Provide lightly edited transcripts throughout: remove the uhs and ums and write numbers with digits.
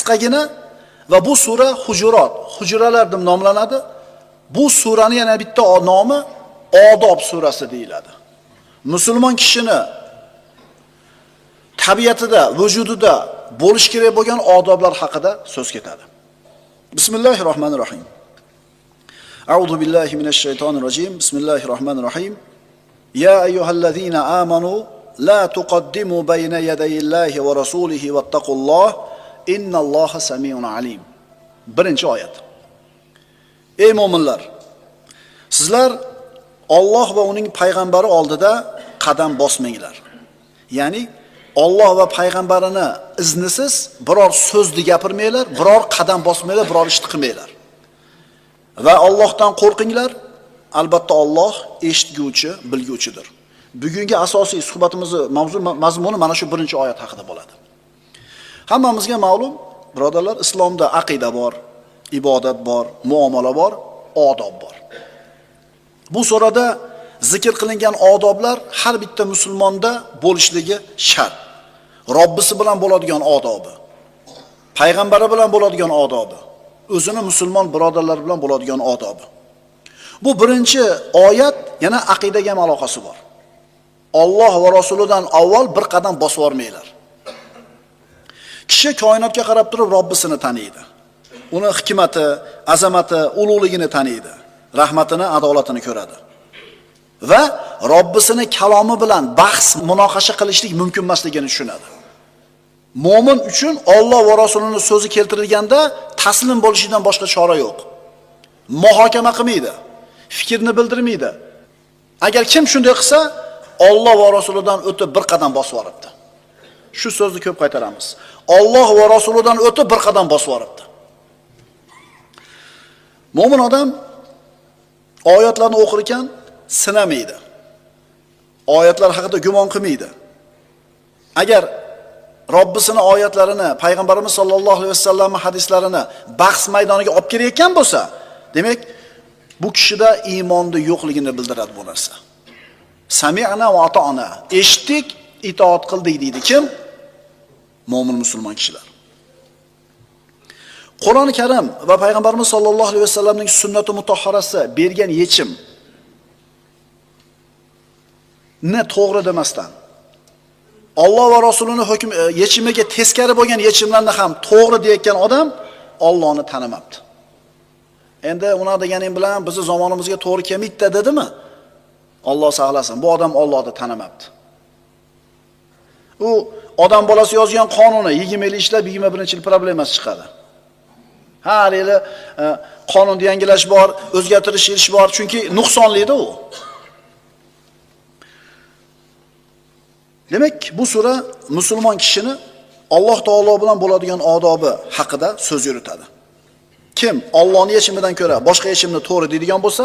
qisqagina va bu sura Hujurot, Hujralar deb nomlanadi. Bu surani yana bitta nomi Odob surasi deyiladi. Musulmon kishini tabiatida, vujudida bo'lish kerak bo'lgan odoblar haqida so'z ketadi. Bismillahirrohmanirrohim. A'udhu billahi minash shaytonir rojim. Bismillahirrohmanirrohim. Ya ayyuhallazina amanu la tuqaddimu bayna yadayillahi va rasulihi wattaqulloh innalloha samiun alim. Birinchi oyat. Ey mu'minlar, sizlar Alloh va uning payg'ambari oldida qadam bosmanglar. Ya'ni Alloh va payg'ambarini iznisiz biror so'zni gapirmanglar, biror qadam bosmanglar, biror ishni qilmanglar. Va Allohdan qo'rqinglar. Albatta Alloh eshitguvchi, bilguvchidir. Bugungi asosiy suhbatimizni mazmuni mana shu birinchi oyat haqida bo'ladi. Hammamizga ma'lum, birodarlar, islomda aqida bor, ibodat bor, muomala bor, odob bor. Bu surada zikr qilingan odoblar har bitta musulmonda bo'lishligi shart. Robbisi bilan bo'ladigan odobi, payg'ambari bilan bo'ladigan odobi, o'zini musulmon birodarlar bilan bo'ladigan odobi. Bu birinchi oyat yana aqidaga ham aloqasi bor. Alloh va rasulidan avval bir qadam bosib yormanglar. Kishi koinotga qarab turib Robbisini taniydi. Uni hikmati, azamati, ulug'ligini taniydi. Rahmatini, adolatini ko'radi. Va Robbisini kalomi bilan bahs, munoqasha qilishlik mumkin emasligini tushunadi. Mo'min uchun Alloh va rasulining so'zi keltirilganda taslim bo'lishidan boshqa chora yo'q. Muhokama qilmaydi, fikrni bildirmaydi. Agar kim shunday qilsa, Alloh va rasulidan o'tib bir qadam bosib yoribdi. Shu so'zni ko'p qaytaramiz. Alloh va rasulidan o'tib bir qadam bosib yoribdi. Mo'min odam oyatlarni o'qir ekan sinamaydi. Oyatlar haqida gumon qilmaydi. Agar Robbisini oyatlarini, payg'ambarimiz sollallohu alayhi vasallamning hadislarini bahs maydoniga olib kelayotgan bo'lsa, demak, bu kishida iymonning yo'qligini bildiradi bu narsa. Sami'na va ata'na. Eshitdik, itoat qildik deydi kim? Mo'min musulmon kishilar. Qur'oni Karim va payg'ambarimiz sollallohu alayhi vasallamning sunnati mutahharasi bergan yechim ne to'g'ri demasdan Alloh va rasulining hukm yechimiga teskari bo'lgan yechimlarni ham to'g'ri deyotgan odam Allohni tanimabdi. Endi uni deganing bilan bizni zamonimizga to'g'ri kelmaydi dedimi? Alloh saqlasin, bu odam Allohni tanimabdi. U odam bolasi yozgan qonuni 20 yil ishlab 21-yil problemasi chiqadi. Har yili qonunni yangilash bor, o'zgartirish ish bor, chunki nuqsonliydi u. Demak, bu sura musulmon kishini Alloh taolo bilan bo'ladigan odobi haqida so'z yuritadi. Kim Allohning yechimidan ko'ra boshqa yechimni to'g'ri deydigan bo'lsa,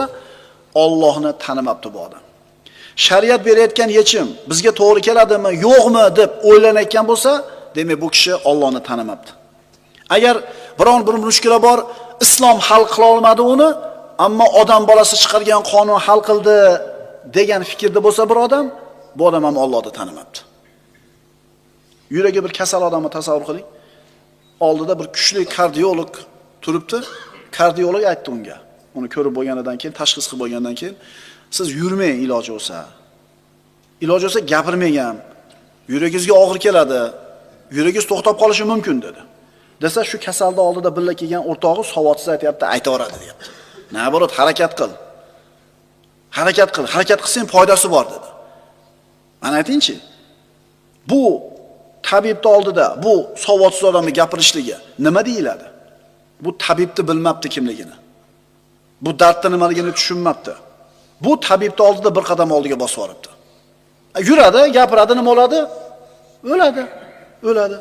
Allohni tanimabdi bu odam. Shariat berayotgan yechim bizga to'g'ri keladimi, yo'qmi deb o'ylanayotgan bo'lsa, demak bu kishi Allohni tanimabdi. Agar biron bir mushkila bor, islom hal qila olmadi uni, ammo odam bolasi chiqargan qonun hal qildi degan fikrda bo'lsa bir odam, bu odam ham Allohni tanimabdi. Yuragi bir kasal odamni tasavvur qiling. Oldida bir kuchli kardiolog turibdi. Kardiolog aytdi unga, uni ko'rib bo'lganidan keyin, tashxis qilib bo'lgandan keyin, siz yurmang iloji bo'lsa. Iloji bo'lsa gapirmang ham. Yuragingizga og'ir keladi. Yuragingiz to'xtab qolishi mumkin dedi. Desa shu kasalda oldida birga kelgan o'rtog'i savodsiz aytayapti, aytaveradi deyapti. Naborot harakat qil. Harakat qil. Harakat qilsang foydasi bor dedi. Mana aytingchi. Bu tabibni oldida bu savodsiz odamning gapirishligi nima deyiladi? Bu tabibni bilmabdi kimligini. Bu dardni nimaligini tushunmabdi. Bu tabibni oldida bir qadam oldiga bosib yoribdi. Yuradi, gapiradi, nima bo'ladi? O'ladi. O'ladi.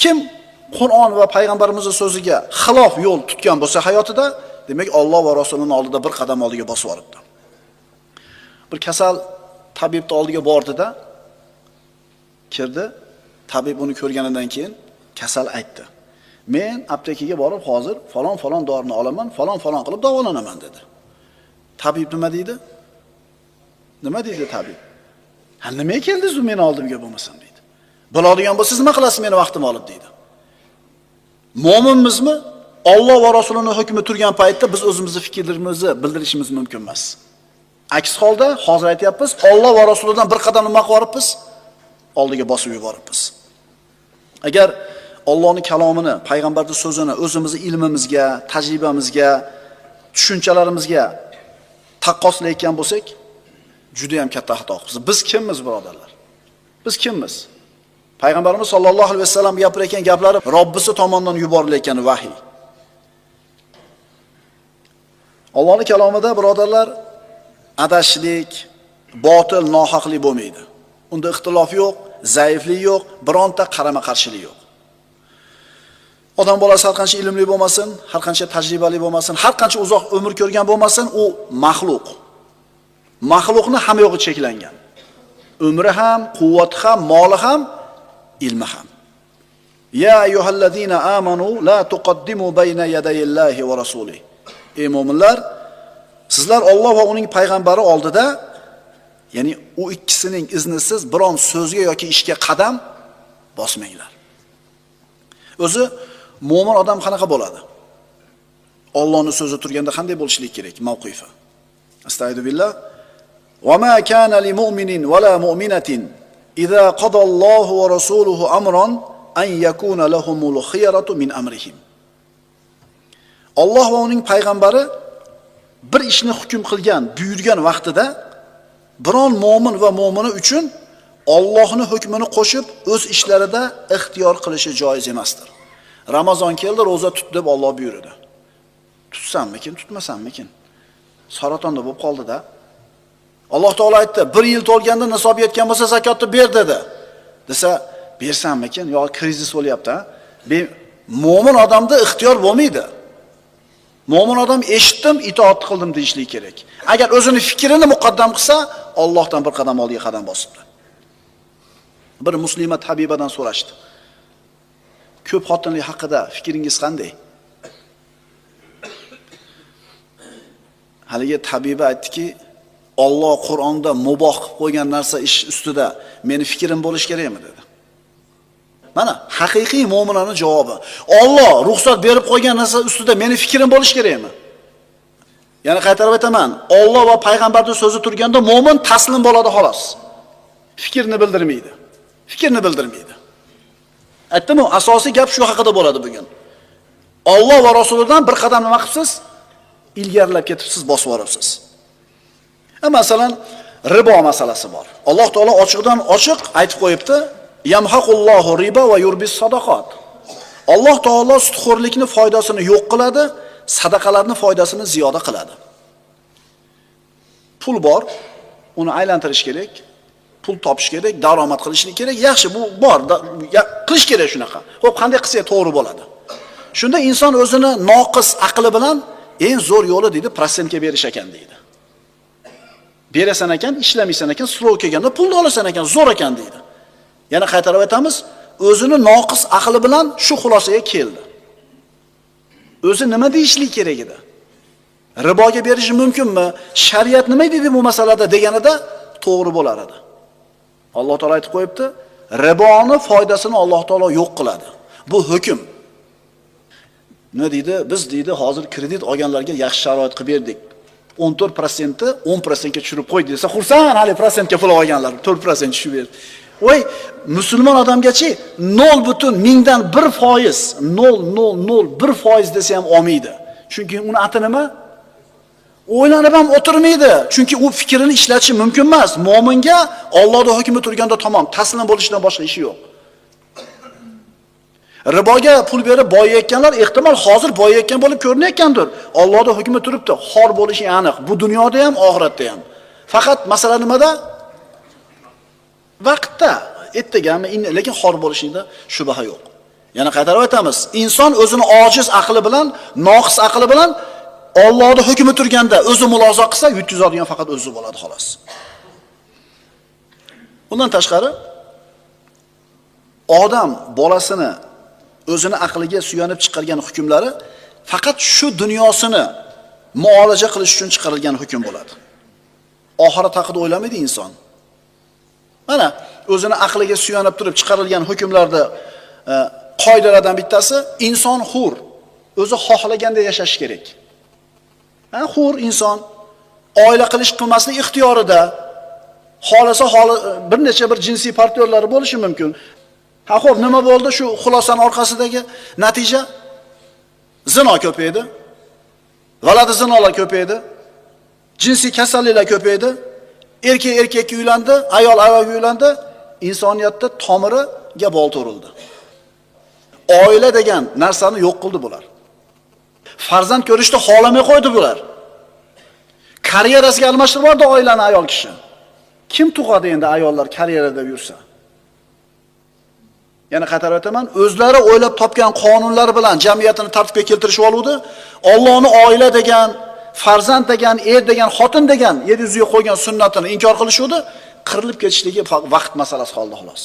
Kim Qur'on va payg'ambarimizning so'ziga xilof yo'l tutgan bo'lsa hayotida, demak Alloh va rasulining oldida bir qadam oldiga bosib yoribdi. Bir kasal tabibning oldiga bordida, kirdi. Tabib uni ko'rganidan keyin kasal aytdi. Men aptekaga borib hozir falon dorini olaman, falon qilib davolanaman dedi. Tabib nima deydi? Nima deydi tabib? Ha, nimaga keldingiz meni oldimga bo'lmasam deydi. Bo'ladigan bo'lsa siz nima qilasiz meni vaqtim olib deydi. Mo'minmizmi? Alloh va Rasulining hukmi turgan paytda biz o'zimizning fikrlarimizni bildirishimiz mumkin emas. Aks holda hozir aytayapmiz, Alloh va Rasulidan bir qadam nima qilibmiz? Oldiga bosib yuboribmiz. Agar Allohning kalomini, payg'ambarning so'zini o'zimizning ilmimizga, tajribamizga, tushunchalarimizga taqqoslayotgan bo'lsak, juda ham katta xato qilamiz. Biz kimmiz, birodarlar? Biz kimmiz? Payg'ambarimiz sollallohu alayhi vasallam gapirayotgan gaplari Robbisi tomonidan yuborilayotgan vahiy. Allohning kalomida, birodarlar, adashlik, botil, nohaqlik bo'lmaydi. Unda ixtilof yo'q, zaiflik yo'q, bironta qarama-qarshilik yo'q. Odam bolasi har qancha ilmli bo'lmasin, har qancha tajribali bo'lmasin, har qancha uzoq umr ko'rgan bo'lmasin, u maxluq. Maxluqni hamma yo'g'i cheklangan. Umri ham, quvvati ham, moli ham, ilmi ham. Ya ayyuhallazina amanu la tuqaddimu bayna yadayillahi va rasulihi. Ey mu'minlar, sizlar Alloh va uning payg'ambari oldida, ya'ni u ikkisining iznisiz biron so'zga yoki ishga qadam bosmanglar. O'zi mo'min odam qanaqa bo'ladi? Allohning so'zi turganda qanday bo'lishlik kerak mavqifi? Astagfirullah. Va ma kana li mu'minin va la mu'minatin idza qada Allohu va rasuluhu amran an yakuna lahumul khiyaratu min amrihim. Alloh va uning payg'ambari bir ishni hukm qilgan, buyurgan vaqtida biron mo'min va mo'mina uchun Allohning hukmini qo'shib o'z ishlarida ixtiyor qilishi joiz emasdir. Ramazon keldi, roza tut deb Alloh buyurdi. Tutsammikin, tutmasammikin? Saratonda bo'lib qoldi-da. Alloh taolo aytdi, 1 yil to'lganda nisob yetgan bo'lsa zakotni ber dedi. Desa, bersammikin? Yo krizis bo'lyapti, ha? Mo'min odamda ixtiyor bo'lmaydi. Mo'min odam eshitdim, itoat qildim deyishlik kerak. Agar o'zini fikrini muqaddam qilsa, Allohdan bir qadam oldiga qadam bosibdi. Bir muslima tabibadan so'rashdi. Ko'p xotinlik haqida fikringiz qanday? Haligi tabiba aytdiki, Alloh Qur'onda muboh qilib qo'ygan narsa ish ustida meni fikrim bo'lish kerakmi dedi. Mana haqiqiy mo'minlarning javobi. Alloh ruxsat berib qo'ygan narsa ustida meni fikrim bo'lish kerakmi? Yana qaytarib aytaman, Alloh va payg'ambarning so'zi turganda mo'min taslim bo'ladi xolos. Fikrni bildirmaydi. Fikrni bildirmaydi. Aytdim-ku, asosiy gap shu haqida bo'ladi bugun. Alloh va Rasulidan bir qadam nima qilibsiz? Ilgarilab ketibsiz, bosib yoribsiz. Masalan, ribo masalasi bor. Alloh taolo ochiqdan ochiq aytib qo'yibdi, yamhaqullohu riba va yurbis sadaqat. Alloh taolo sudxo'rlikni foydasini yo'q qiladi, sadaqalarning foydasini ziyoda qiladi. Pul bor, uni aylantirish kerak. Pul topish kerak, daromad qilishlik kerak. Yaxshi, bu bor, qilish kerak shunaqa. Xo'p, qanday qilsa to'g'ri bo'ladi? Shunda inson o'zini noqis aqli bilan eng zo'r yo'li deydi, prosentga berish ekan deydi. Berasan ekan, ishlamaysan ekan, slov kelganda pulni olasan ekan, zo'r ekan deydi. Yana qaytarib aytamiz, o'zini noqis aqli bilan shu xulosaga keldi. O'zi nima deyishlik kerak edi? Riboga berish mumkinmi? Shariat nima deydi bu masalada deganida to'g'ri bo'lar edi. Alloh taolo aytib qo'yibdi, riboni foydasini Alloh taolo yo'q qiladi. Bu hukm. Nima deydi? Biz deydi, hozir kredit olganlarga yaxshi sharoit qilib berdik. 14%ni 10% ga tushirib qo'ydi desa, xursand, hali prosentga pul olganlar 4% tushib berdi. Voy, musulmon odamgachi 0.1% desa ham olmaydi. Chunki uni ati nima? O'ylanib ham o'tirmaydi. Chunki u fikrini ishlatishi mumkin emas. Mo'minga Allohning hukmi turganda tamom, taslim bo'lishdan boshqa ishi yo'q. Riboga pul berib boyayotganlar ehtimol hozir boyayotgan bo'lib ko'rinayotgandir. Allohning hukmi turibdi, xor bo'lishi aniq. Bu dunyoda ham, oxiratda ham. Faqat masala nimada? Vaqtda, ertagami, lekin xor bo'lishida shubha yo'q. Yana qaytarib aytamiz, inson o'zini ojiz aqli bilan, noqis aqli bilan Allohning hukmi turganda o'zi mulohaza qilsa, yutqizadigan faqat o'zi bo'ladi xolos. Undan tashqari odam bolasini o'zini aqliga suyanib chiqargan hukmlari faqat shu dunyosini muolaja qilish uchun chiqarilgan hukm bo'ladi. Oxirat haqida o'ylamaydi inson. Mana o'zini aqliga suyanib turib chiqarilgan hukmlarni qoidalardan bittasi inson hur, o'zi xohlaganda yashash kerak. Hur inson oila qilish qilmaslik ixtiyorida. Xolasa bir necha bir jinsiy partnyorlari bo'lishi mumkin. Xo'p, nima bo'ldi? Shu xulosaning orqasidagi natija zino ko'paydi. G'alati zinolar ko'paydi. Jinsiy kasalliklar ko'paydi. Erkak erkakka uylandi, ayol ayolga uylandi. Insoniyatda tomiriga bolt urildi. Oila degan narsani yo'q qildi bular. Farzand ko'rishni xohlamay qo'ydi bular. Karyerasiga almashtirib yubordi oilani ayol kishi. Kim tug'adi endi ayollar karyerada yursa? Yana qaytarib aytaman, o'zlari o'ylab topgan qonunlar bilan jamiyatni tartibga keltirishib oluvdi. Allohning oila degan, farzand degan, er degan, xotin degan yer yuziga qo'ygan sunnatini inkor qilishuvdi, qirilib ketishligi vaqt masalasi qoldi xolos.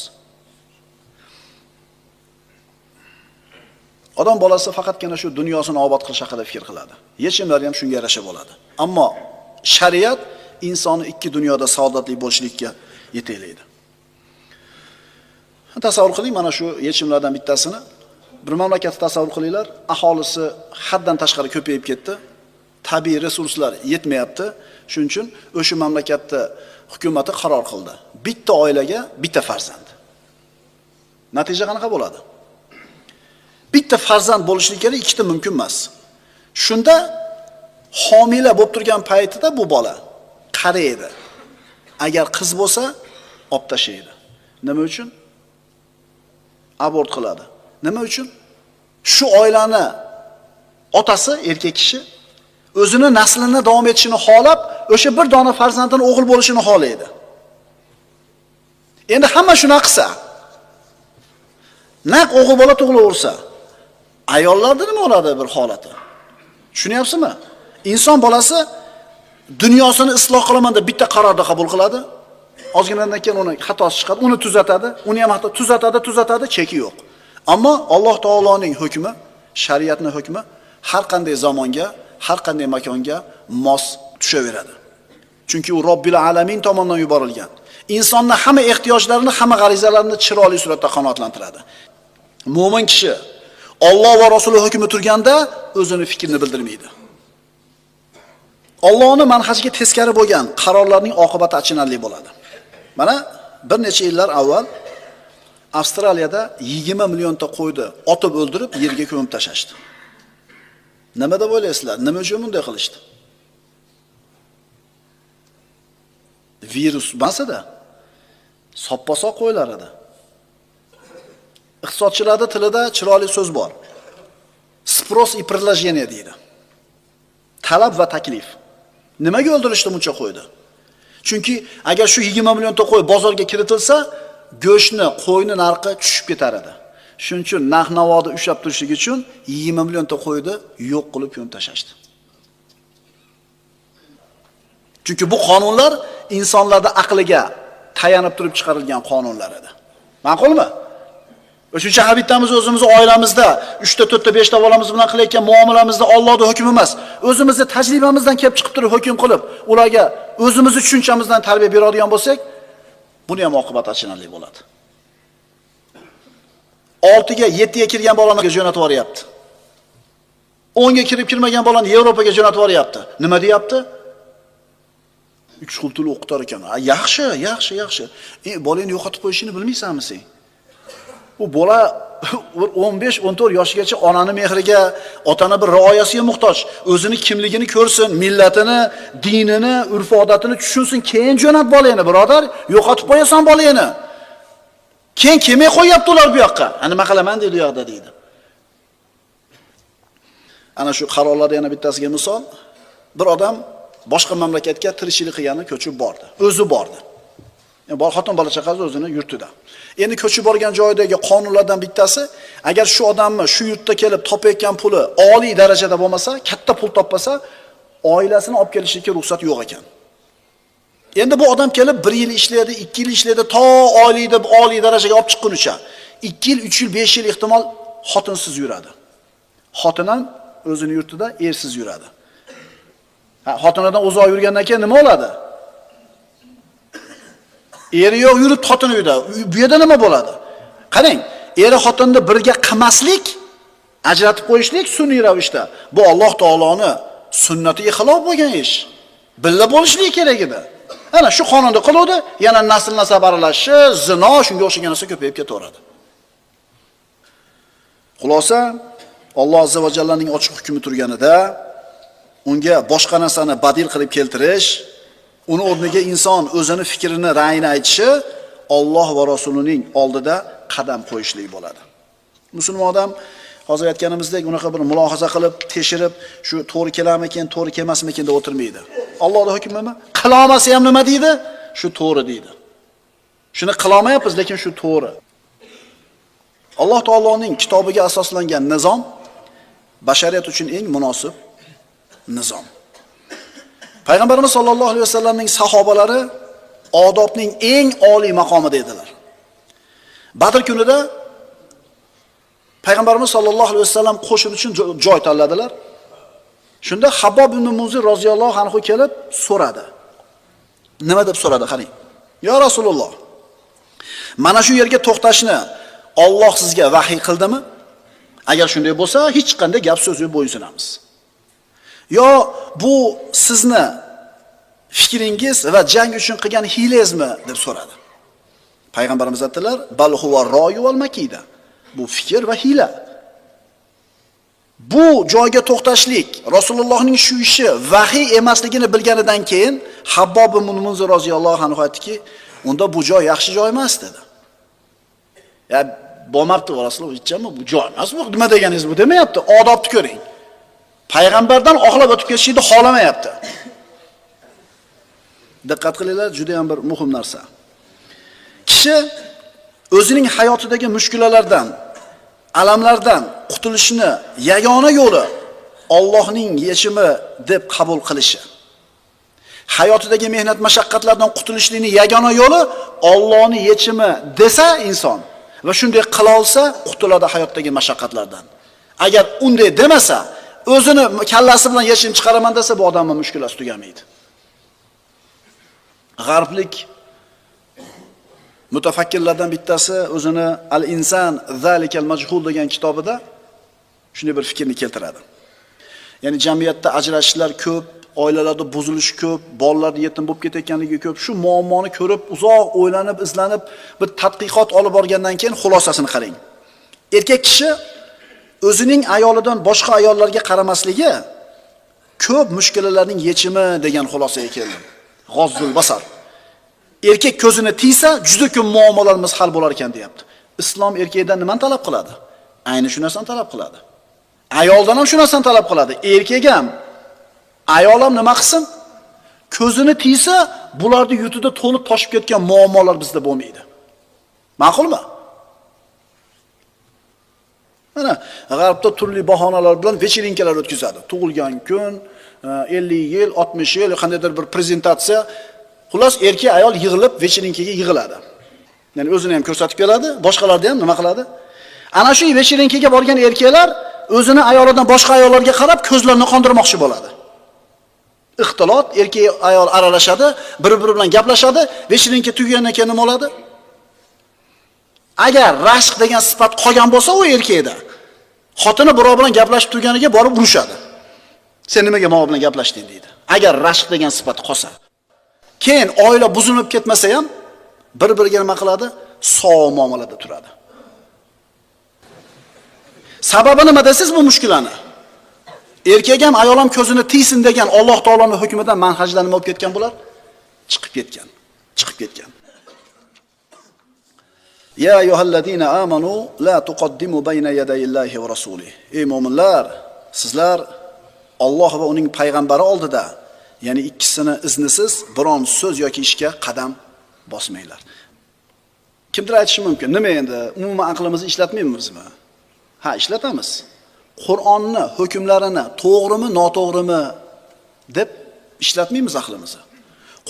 Odam bolasi faqatgina shu dunyosini obod qilish haqida fikr qiladi. Yechimlari ham shunga yarasha bo'ladi. Ammo shariat insonni ikki dunyoda saodatli bo'lishlikka yetaklaydi. Tasavvur qiling, mana shu yechimlardan bittasini. Bir mamlakatni tasavvur qilinglar, aholisi haddan tashqari ko'payib ketdi. Tabiiy resurslar yetmayapti. Shuning uchun o'sha mamlakatda hukumat qaror qildi. Bitta oilaga bitta farzand. Natija qanaqa bo'ladi? Bitta farzand bo'lishlik kerak, ikkita mumkin emas. Shunda homila bo'lib turgan paytida bu bola qaraydi. Agar qiz bo'lsa, olib tashlaydi. Nima uchun? Abort qiladi. Nima uchun? Shu oilani otasi, erkak kishi o'zini naslini davom etishini xohlab, o'sha bir dona farzandini o'g'il bo'lishini xohlaydi. Endi hamma shuna qilsa, naq o'g'il bola tug'ilaversa, ayollarda nima bo'ladi bir holati? Tushunyapsizmi? Inson bolasi dunyosini isloh qilaman deb bitta qarorda qabul qiladi. Ozginadan keyin uni xatosi chiqadi, uni tuzatadi, uni ham hatto tuzatadi, cheki yo'q. Ammo Alloh taoloning hukmi, shariatning hukmi har qanday zamonga, har qanday makonga mos tushaveradi. Chunki u Robbil alamin tomonidan yuborilgan. Insonning hamma ehtiyojlarini, hamma g'arizalarini chiroyli suratda qanoatlantiradi. Mo'min kishi Alloh va Rasuli hukmi turganda o'zini fikrini bildirmaydi. Allohning manhajiga teskari bo'lgan qarorlarning oqibati achinarli bo'ladi. Mana bir necha yillar avval Avstraliyada 20 millionta qo'yni otib o'ldirib, yerga ko'mib tashlashdi. Nima deb o'ylaysizlar? Nima uchun bunday qilishdi? Virus masada soppa-soq qo'ylar edi. Iqtisodchilarning tilida chiroyli so'z bor. Spros и предложение deydi. Talab va taklif. Nimaga o'ldirishdi buncha qo'ydi? Chunki agar shu 20 millionta qo'y bozorga kiritilsa, go'shtni, qo'yni narxi tushib ketar edi. Shuning uchun narx-navoni ushlab turishlik uchun 20 millionta qo'yni yo'q qilib ko'mib tashlashdi. Chunki bu qonunlar insonlarning aqliga tayanib turib chiqarilgan qonunlar edi. Ma'qulmi? O'shuncha bittamiz o'zimizni oilamizda 3 ta, 4 ta, 5 ta bolamiz bilan qilayotgan muomalamizda Allohning hukmi emas, o'zimizni tajribamizdan kelib chiqib turib hukm qilib, ularga o'zimizni tushunchamizdan tarbiya beradigan bo'lsak, buni ham oqibati achinarli bo'ladi. 6 ga 7 ga kirgan bolani jo'natib yuboryapti. 10 ga kirib kirmagan bolani Yevropaga jo'natib yuboryapti. Nima deyapti? 3 xil til o'qitar ekan. Yaxshi. Bolani yo'qotib qo'yishini bilmaysanmi sen? U bola 15-14 yoshgacha onani mehriga, otani bir rioyasiga muhtoj. O'zini kimligini ko'rsin, millatini, dinini, urf-odatini tushunsin, keyin jo'nat bolani, birodar. Yo'qotib qo'yasan bolani. Keyin kelmay qo'yapti ular bu yoqqa. Nima qilaman deydi u yoqda deydi. Ana shu qarorlarda yana bittasiga misol, bir odam boshqa mamlakatga tirikchilik qilgani ko'chib bordi. O'zi bordi. Xotin bola chaqasi o'zini yurtida. Endi ko'chib borgan joydagi qonunlardan bittasi, agar shu odamni shu yurtda kelib topayotgan puli oliy darajada bo'lmasa, katta pul topmasa, oilasini olib kelishga ruxsat yo'q ekan. Endi bu odam kelib 1 yil ishlaydi, 2 yil ishlaydi, to oliy darajaga olib chiqqunicha 2 yil, 3 yil, 5 yil ehtimol xotinsiz yuradi. Xotin ham o'zini yurtida ersiz yuradi. Xotinidan uzoq yurgandan keyin nima bo'ladi? Eri yo'q, yurib xotini uyda. Bu yerda nima bo'ladi? Qarang, eri xotinni birga qilmaslik, ajratib qo'yishlik sun'iy ravishda. Bu Alloh taoloning sunnatiga xilof bo'lgan ish. Billa bo'lishligi kerak edi. Ana shu qonunda qiluvdi, yana nasl nasab aralashishi, zino, shunga o'xshagan narsa ko'payib ketaveradi. Xulosa, Alloh azza va jallaning ochiq hukmi turganida unga boshqa narsani badil qilib keltirish, uni o'rniga inson o'zini fikrini, ra'yini aytishi Alloh va Rasulining oldida qadam qo'yishlik bo'ladi. Musulmon odam hozir aytganimizdek unaqa bir mulohaza qilib, tekshirib, shu to'g'ri kelarmikin, to'g'ri kelmasmikin deb o'tirmaydi. Allohning hukmimi? Qila olmasa ham nima deydi? Shu to'g'ri deydi. Shuni qila olmayapmiz, lekin shu to'g'ri. Alloh taoloning kitobiga asoslangan nizom bashariyat uchun eng munosib nizom. Payg'ambarimiz sollallohu alayhi vasallamning sahobalari odobning eng oliy maqomida edilar. Badr kunida Payg'ambarimiz sollallohu alayhi vasallam qo'shin uchun joy tanladilar. Shunda Habbob ibn Munzir roziyallohu anhu kelib so'radi. Nima deb so'radi, qarang. Ya Rasululloh, mana shu yerga to'xtashni Alloh sizga vahiy qildimi? Agar shunday bo'lsa, hech qanday gap so'z yo'q, bo'ysunamiz. Yo bu sizni fikringiz va jang uchun qilgan hiylangizmi deb so'radi. Payg'ambarimiz aytdilar: "Bal huwa ro'yu val makida." Bu fikr va hiyla. Bu joyga to'xtashlik Rasulullohning shu ishi vahiy emasligini bilganidan keyin Habbob ibn Munzir roziyallohu anhu aytdiki, unda bu joy yaxshi joy emas dedi. Ya bo'lmabdi Rasululloh, aytganmi, bu joy emas bu, nima deganingiz bu demayapti. Odobni ko'ring. Payg'ambardan oqlab o'tib ketishni xohlamayapti. Diqqat qilinglar, juda ham bir muhim narsa. Kishi o'zining hayotidagi mushkulalardan, alamlardan qutulishni yagona yo'li Allohning yechimi deb qabul qilishi. Hayotidagi mehnat mashaqqatlardan qutulishning yagona yo'li Allohning yechimi desa inson va shunday qila olsa qutuladi hayotdagi mashaqqatlardan. Agar unday demasa, o'zini kallasi bilan yechim chiqaraman desa, bu odamning mushkulasi tugamaydi. G'arblik mutafakkirlardan bittasi o'zini Al-Insan Zalikal Majhul degan kitobida shunday bir fikrni keltiradi. Ya'ni jamiyatda ajrashishlar ko'p, oilalarda buzilish ko'p, bolalar yetim bo'lib ketayotganligi ko'p. Shu muammoni ko'rib, uzoq o'ylanib, izlanib, bir tadqiqot olib borgandan keyin xulosasini qarang. Erkak kishi o'zining ayolidan boshqa ayollarga qaramasligi ko'p mushkulalarning yechimi degan xulosaga keldi. G'ozzul basar. Erkak ko'zini tiysa, juda ko'p muammolarimiz hal bo'lar ekan deyapti. Islom erkakdan nimani talab qiladi? Ayni shu narsani talab qiladi. Ayoldan ham shu narsani talab qiladi. Erkak ham, ayol ham nima qilsin? Ko'zini tiysa, bularning yutida to'lib toshib ketgan muammolar bizda bo'lmaydi. Ma'qulmi? Mana G'arbda turli bahonalar bilan vechirinkalar o'tkazadi. Tug'ilgan kun, 50 yil, 60 yil, qandaydir bir prezentatsiya. Xullas, erkak ayol yig'ilib vechirinkaga yig'iladi. Ya'ni o'zini ham ko'rsatib beradi, boshqalarni ham nima qiladi? Ana shu vechirinkaga borgan erkaklar o'zini ayolidan boshqa ayollarga qarab ko'zlarini qondirmoqchi bo'ladi. Ixtilot, erkak ayol aralashadi, bir-biri bilan gaplashadi, vechirinka tugagandan keyin nima bo'ladi? Agar rashq degan sifat qolgan bo'lsa u erkakda, xotini birov bilan gaplashib turganiga borib urishadi. Sen nimaga men bilan gaplashding deydi. Agar rashq degan sifat qolsa. Keyin oila buzilib ketmasa ham bir-biriga nima qiladi? Sog' muomalada turadi. Sababi nima desiz bu mushkulani? Erkak ham ayol ham ko'zini tiysin degan Alloh taoloning hukmidan manhajdan nima bo'lib ketgan bular? Chiqib ketgan. Ya ayyuhallazina amanu la tuqaddimu bayna yadayillahi va rasulih. Ey mu'minlar, sizlar Alloh va uning payg'ambari oldida, ya'ni ikkisini iznisiz biron so'z yoki ishga qadam bosmanglar. Kimdir aytishi mumkin, nima endi, umuman aqlimizni ishlatmaymizmi? Ha, ishlatamiz. Qur'onni hukmlarini to'g'rimi, noto'g'rimi deb ishlatmaymiz aqlimizni.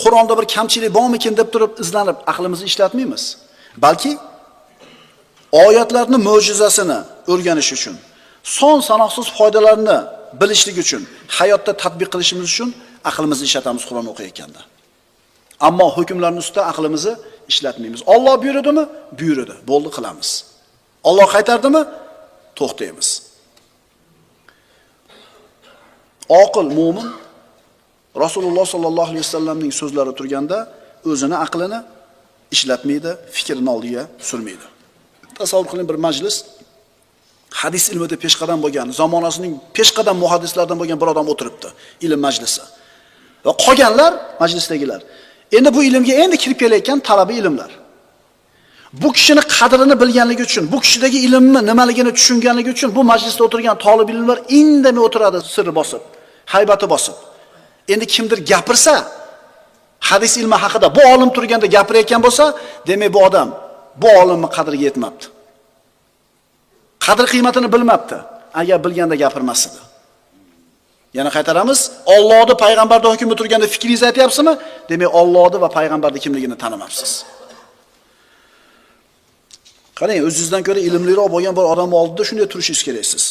Qur'onda bir kamchilik bormikin deb turib izlanib aqlimizni ishlatmaymiz. Balki oyatlarning mo'jizasini o'rganish uchun, son sanoqsiz foydalarini bilishlik uchun, hayotda tatbiq qilishimiz uchun aqlimizni ishlatamiz Qur'on o'qiyotganda. Ammo hukmlarning ustida aqlimizni ishlatmaymiz. Alloh buyurdimi? Buyurdi. Bo'ldi, qilamiz. Alloh qaytardimi? To'xtaymiz. Oqil mo'min Rasululloh sollallohu alayhi vasallamning so'zlari turganda o'zini aqlini ishlatmaydi, fikrini oldiga surmaydi. Tasavvur qiling, bir majlis hadis ilmida peshqadam bo'lgan, zamonasining peshqadam muhaddislardan bo'lgan bir odam o'tiribdi, ilm majlisi. Va qolganlar, majlisdagilar, endi bu ilmga endi kirib kelayotgan talaba ilmlar. Bu kishini qadrini bilganligi uchun, bu kishidagi ilmni nimaligini tushunganligi uchun bu majlisda o'tirgan talab ilmlar indamay o'tiradi, sirri bosib, haybati bosib. Endi kimdir gapirsa, hadis ilmi haqida bu olim turganda gapirayotgan bo'lsa, demak bu odam bu olimning qadriga yetmabdi. Qadr qiymatini bilmabdi. Agar bilganda gapirmas edi. Yana qaytaramiz, Allohni payg'ambarda hukmi turganda fikringizni aytyapsizmi? Demak, Allohni va payg'ambarning kimligini tanimabsiz. Qarang, o'zingizdan ko'ra ilmliroq bo'lgan bir odam oldida shunday turishingiz kerak siz.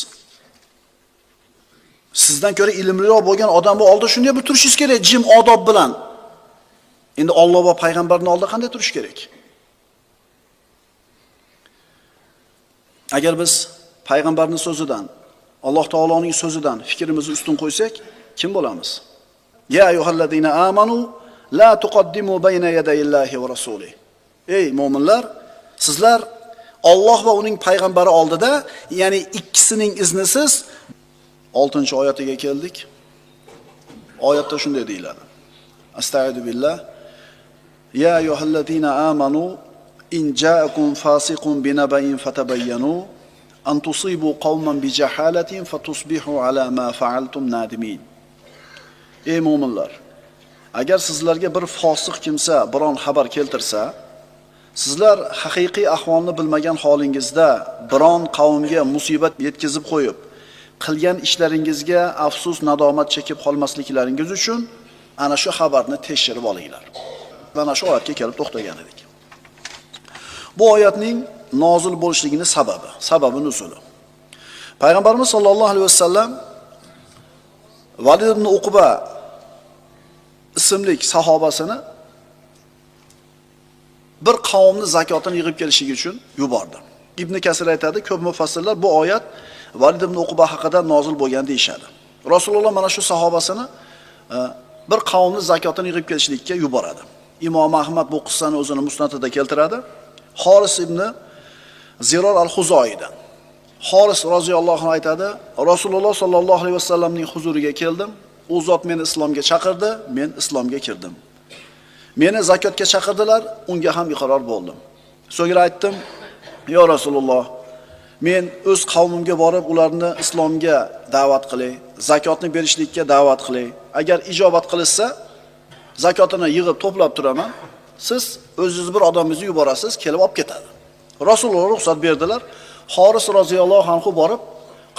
Sizdan ko'ra ilmliroq bo'lgan odam oldida shunday bir turishingiz kerak, jim odob bilan. Endi Alloh va payg'ambarning oldida qanday turish kerak? Agar biz payg'ambarning so'zidan, Alloh taoloning so'zidan fikrimizni ustun qo'ysak, kim bo'lamiz? Ya ayyuhallazina amanu la tuqaddimu bayna yadayillahi va rasulihi. Ey mu'minlar, sizlar Alloh va uning payg'ambari oldida, ya'ni ikkisining iznisiz 6-oyatiga keldik. Oyatda shunday deyiladi. Astagfiru billah. Ya ayyuhallazina amanu in ja'akum fasiqun binaba'in fatabayyanu an tusibu qauman bijahalatin fatusbihu ala ma fa'altum nadimin. Ey mu'minlar, agar sizlarga bir fosiq kimsa biron xabar keltirsa, sizlar haqiqiy ahvolni bilmagan holingizda biron qavmga musibat yetkazib qo'yib, qilgan ishlaringizga afsus, nadomat chekib qolmasliklaringiz uchun ana shu xabarni tekshirib olinglar. Mana shu oyatga kelib to'xtagan edik. Bu oyatning nozil bo'lishligining sababi nuzuli. Payg'ambarimiz sollallohu alayhi vasallam Valid ibn Uqba ismli sahobasini bir qavmni zakotini yig'ib kelishligi uchun yubordi. Ibn Kasir aytadi, ko'p mufassirlar bu oyat Valid ibn Uqba haqida nozil bo'lgan deyshadi. Rasululloh mana shu sahobasini bir qavmni zakotini yig'ib kelishlikka yuboradi. Imom Ahmad bu qissani o'zini musnadida keltiradi. Xoris ibn Ziror al-Xuzoidan. Xoris roziyallohu anhu aytadi, Rasululloh sollallohu alayhi vasallamning huzuriga keldim. U zot meni islomga chaqirdi, men islomga kirdim. Meni zakotga chaqirdilar, unga ham iqror bo'ldim. So'ngra aytdim, yo Rasululloh, men o'z qavmimga borib ularni islomga da'vat qilay, zakotni berishlikka da'vat qilay. Agar ijobat qilsa, zakotini yig'ib to'plab turaman. Siz o'zingiz bir odamingizni yuborasiz, kelib olib ketadi. Rasululloh ruxsat berdilar. Xoris roziyallohu anhu borib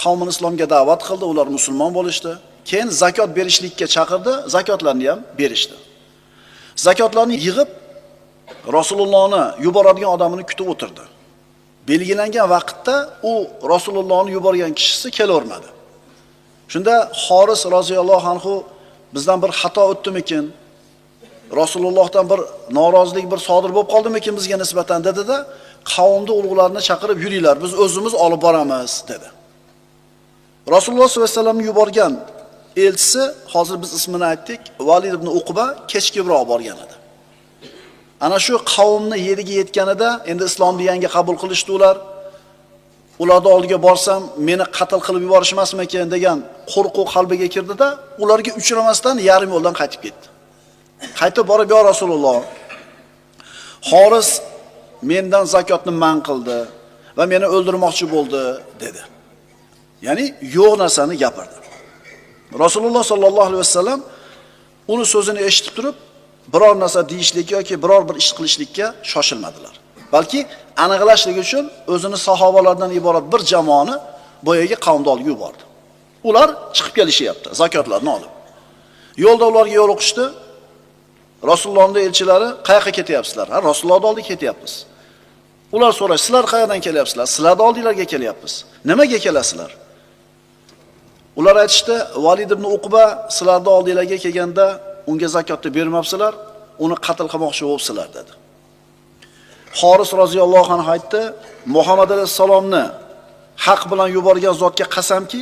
qavmini islomga da'vat qildi, ular musulmon bo'lishdi. Keyin zakot berishlikka chaqirdi, zakotlarni ham berishdi. Zakotlarni yig'ib Rasulullohni yuboradigan odamini kutib o'tirdi. Belgilangan vaqtda u Rasulullohni yuborgan kishisi kelavermadi. Shunda Xoris roziyallohu anhu bizdan bir xato o'tdimikin? Rasulullohdan bir norozilik bir sodir bo'lib qoldimikin bizga nisbatan dedi-da, qavmni ulug'larini chaqirib yuringlar, biz o'zimiz olib boramiz dedi. Rasululloh sollallohu alayhi vasallam yuborgan elchisi, hozir biz ismini aytdik, Valid ibn Uqba kechkibroq borgan edi. Ana shu qavmni yeriga yetganida endi islomni yangi qabul qilishdi ular. Ularning oldiga borsam meni qatl qilib yuborishmasmikin degan qo'rquv qalbiga kirdi-da, ularga uchramasdan yarim yo'ldan qaytib ketdi. Qaytib borib, yo Rasululloh, Xoris mendan zakotni man qildi va meni o'ldirmoqchi bo'ldi dedi. Ya'ni yo'q narsani gapirdi. Rasululloh sollallohu alayhi vasallam uni so'zini eshitib turib, biror narsa deyishlik yoki biror bir ish qilishlikka shoshilmadilar. Balki aniqlashlik uchun o'zini sahobalardan iborat bir jamoani boyaga qavmni olib yubordi. Ular chiqib kelishyapti zakotlarni olib. Yo'lda ularga yo'l o'qishdi. Rasulullohning elchilari, "Qayoqqa ketyapsizlar?" "Ha, Rasulullohning oldiga ketyapmiz." Ular so'rash, "Sizlar qayerdan kelyapsizlar?" "Sizlarning oldinglarga kelyapmiz." "Nimaga kelasizlar?" Ular aytishdi, "Valid ibn Uqba sizlarning oldinglarga kelganda unga zakotni bermabsizlar, uni qatl qilmoqchi bo'libsizlar" dedi. Xoris roziyallohu anhu aytdi, Muhammad alayhisalomni haq bilan yuborgan zotga qasamki,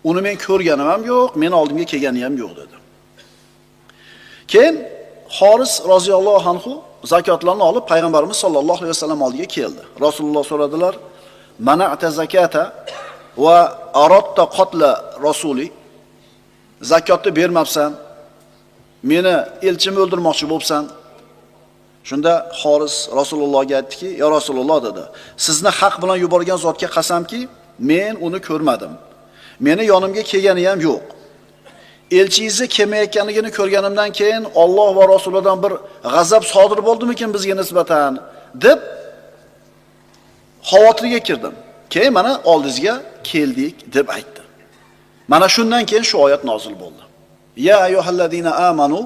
uni men ko'rganim ham yo'q, men oldimga kelgani ham yo'q dedi. Keyin Xoris roziyallohu anhu zakotlarni olib payg'ambarimiz sollallohu alayhi vasallam oldiga keldi. Rasululloh so'radilar: "Mana'ta zakata va aradta qatla rasuli?" Zakotni bermabsan, meni elchimni o'ldirmoqchi bo'libsan. Shunda Xoris Rasulullohga aytdiki: "Ya Rasululloh," dedi. "Sizni haq bilan yuborgan zotga qasamki, men uni ko'rmadim. Meni yonimga kelgani ham yo'q. Elchingizni kelmayotganligini ko'rganimdan keyin Alloh va Rasulidan bir g'azab sodir bo'ldimikin bizga nisbatan?" deb xavotirga kirdim. Keyin mana oldingizga keldik deb aytdi. Mana shundan keyin shu oyat nozil bo'ldi. Ya ayyuhallazina amanu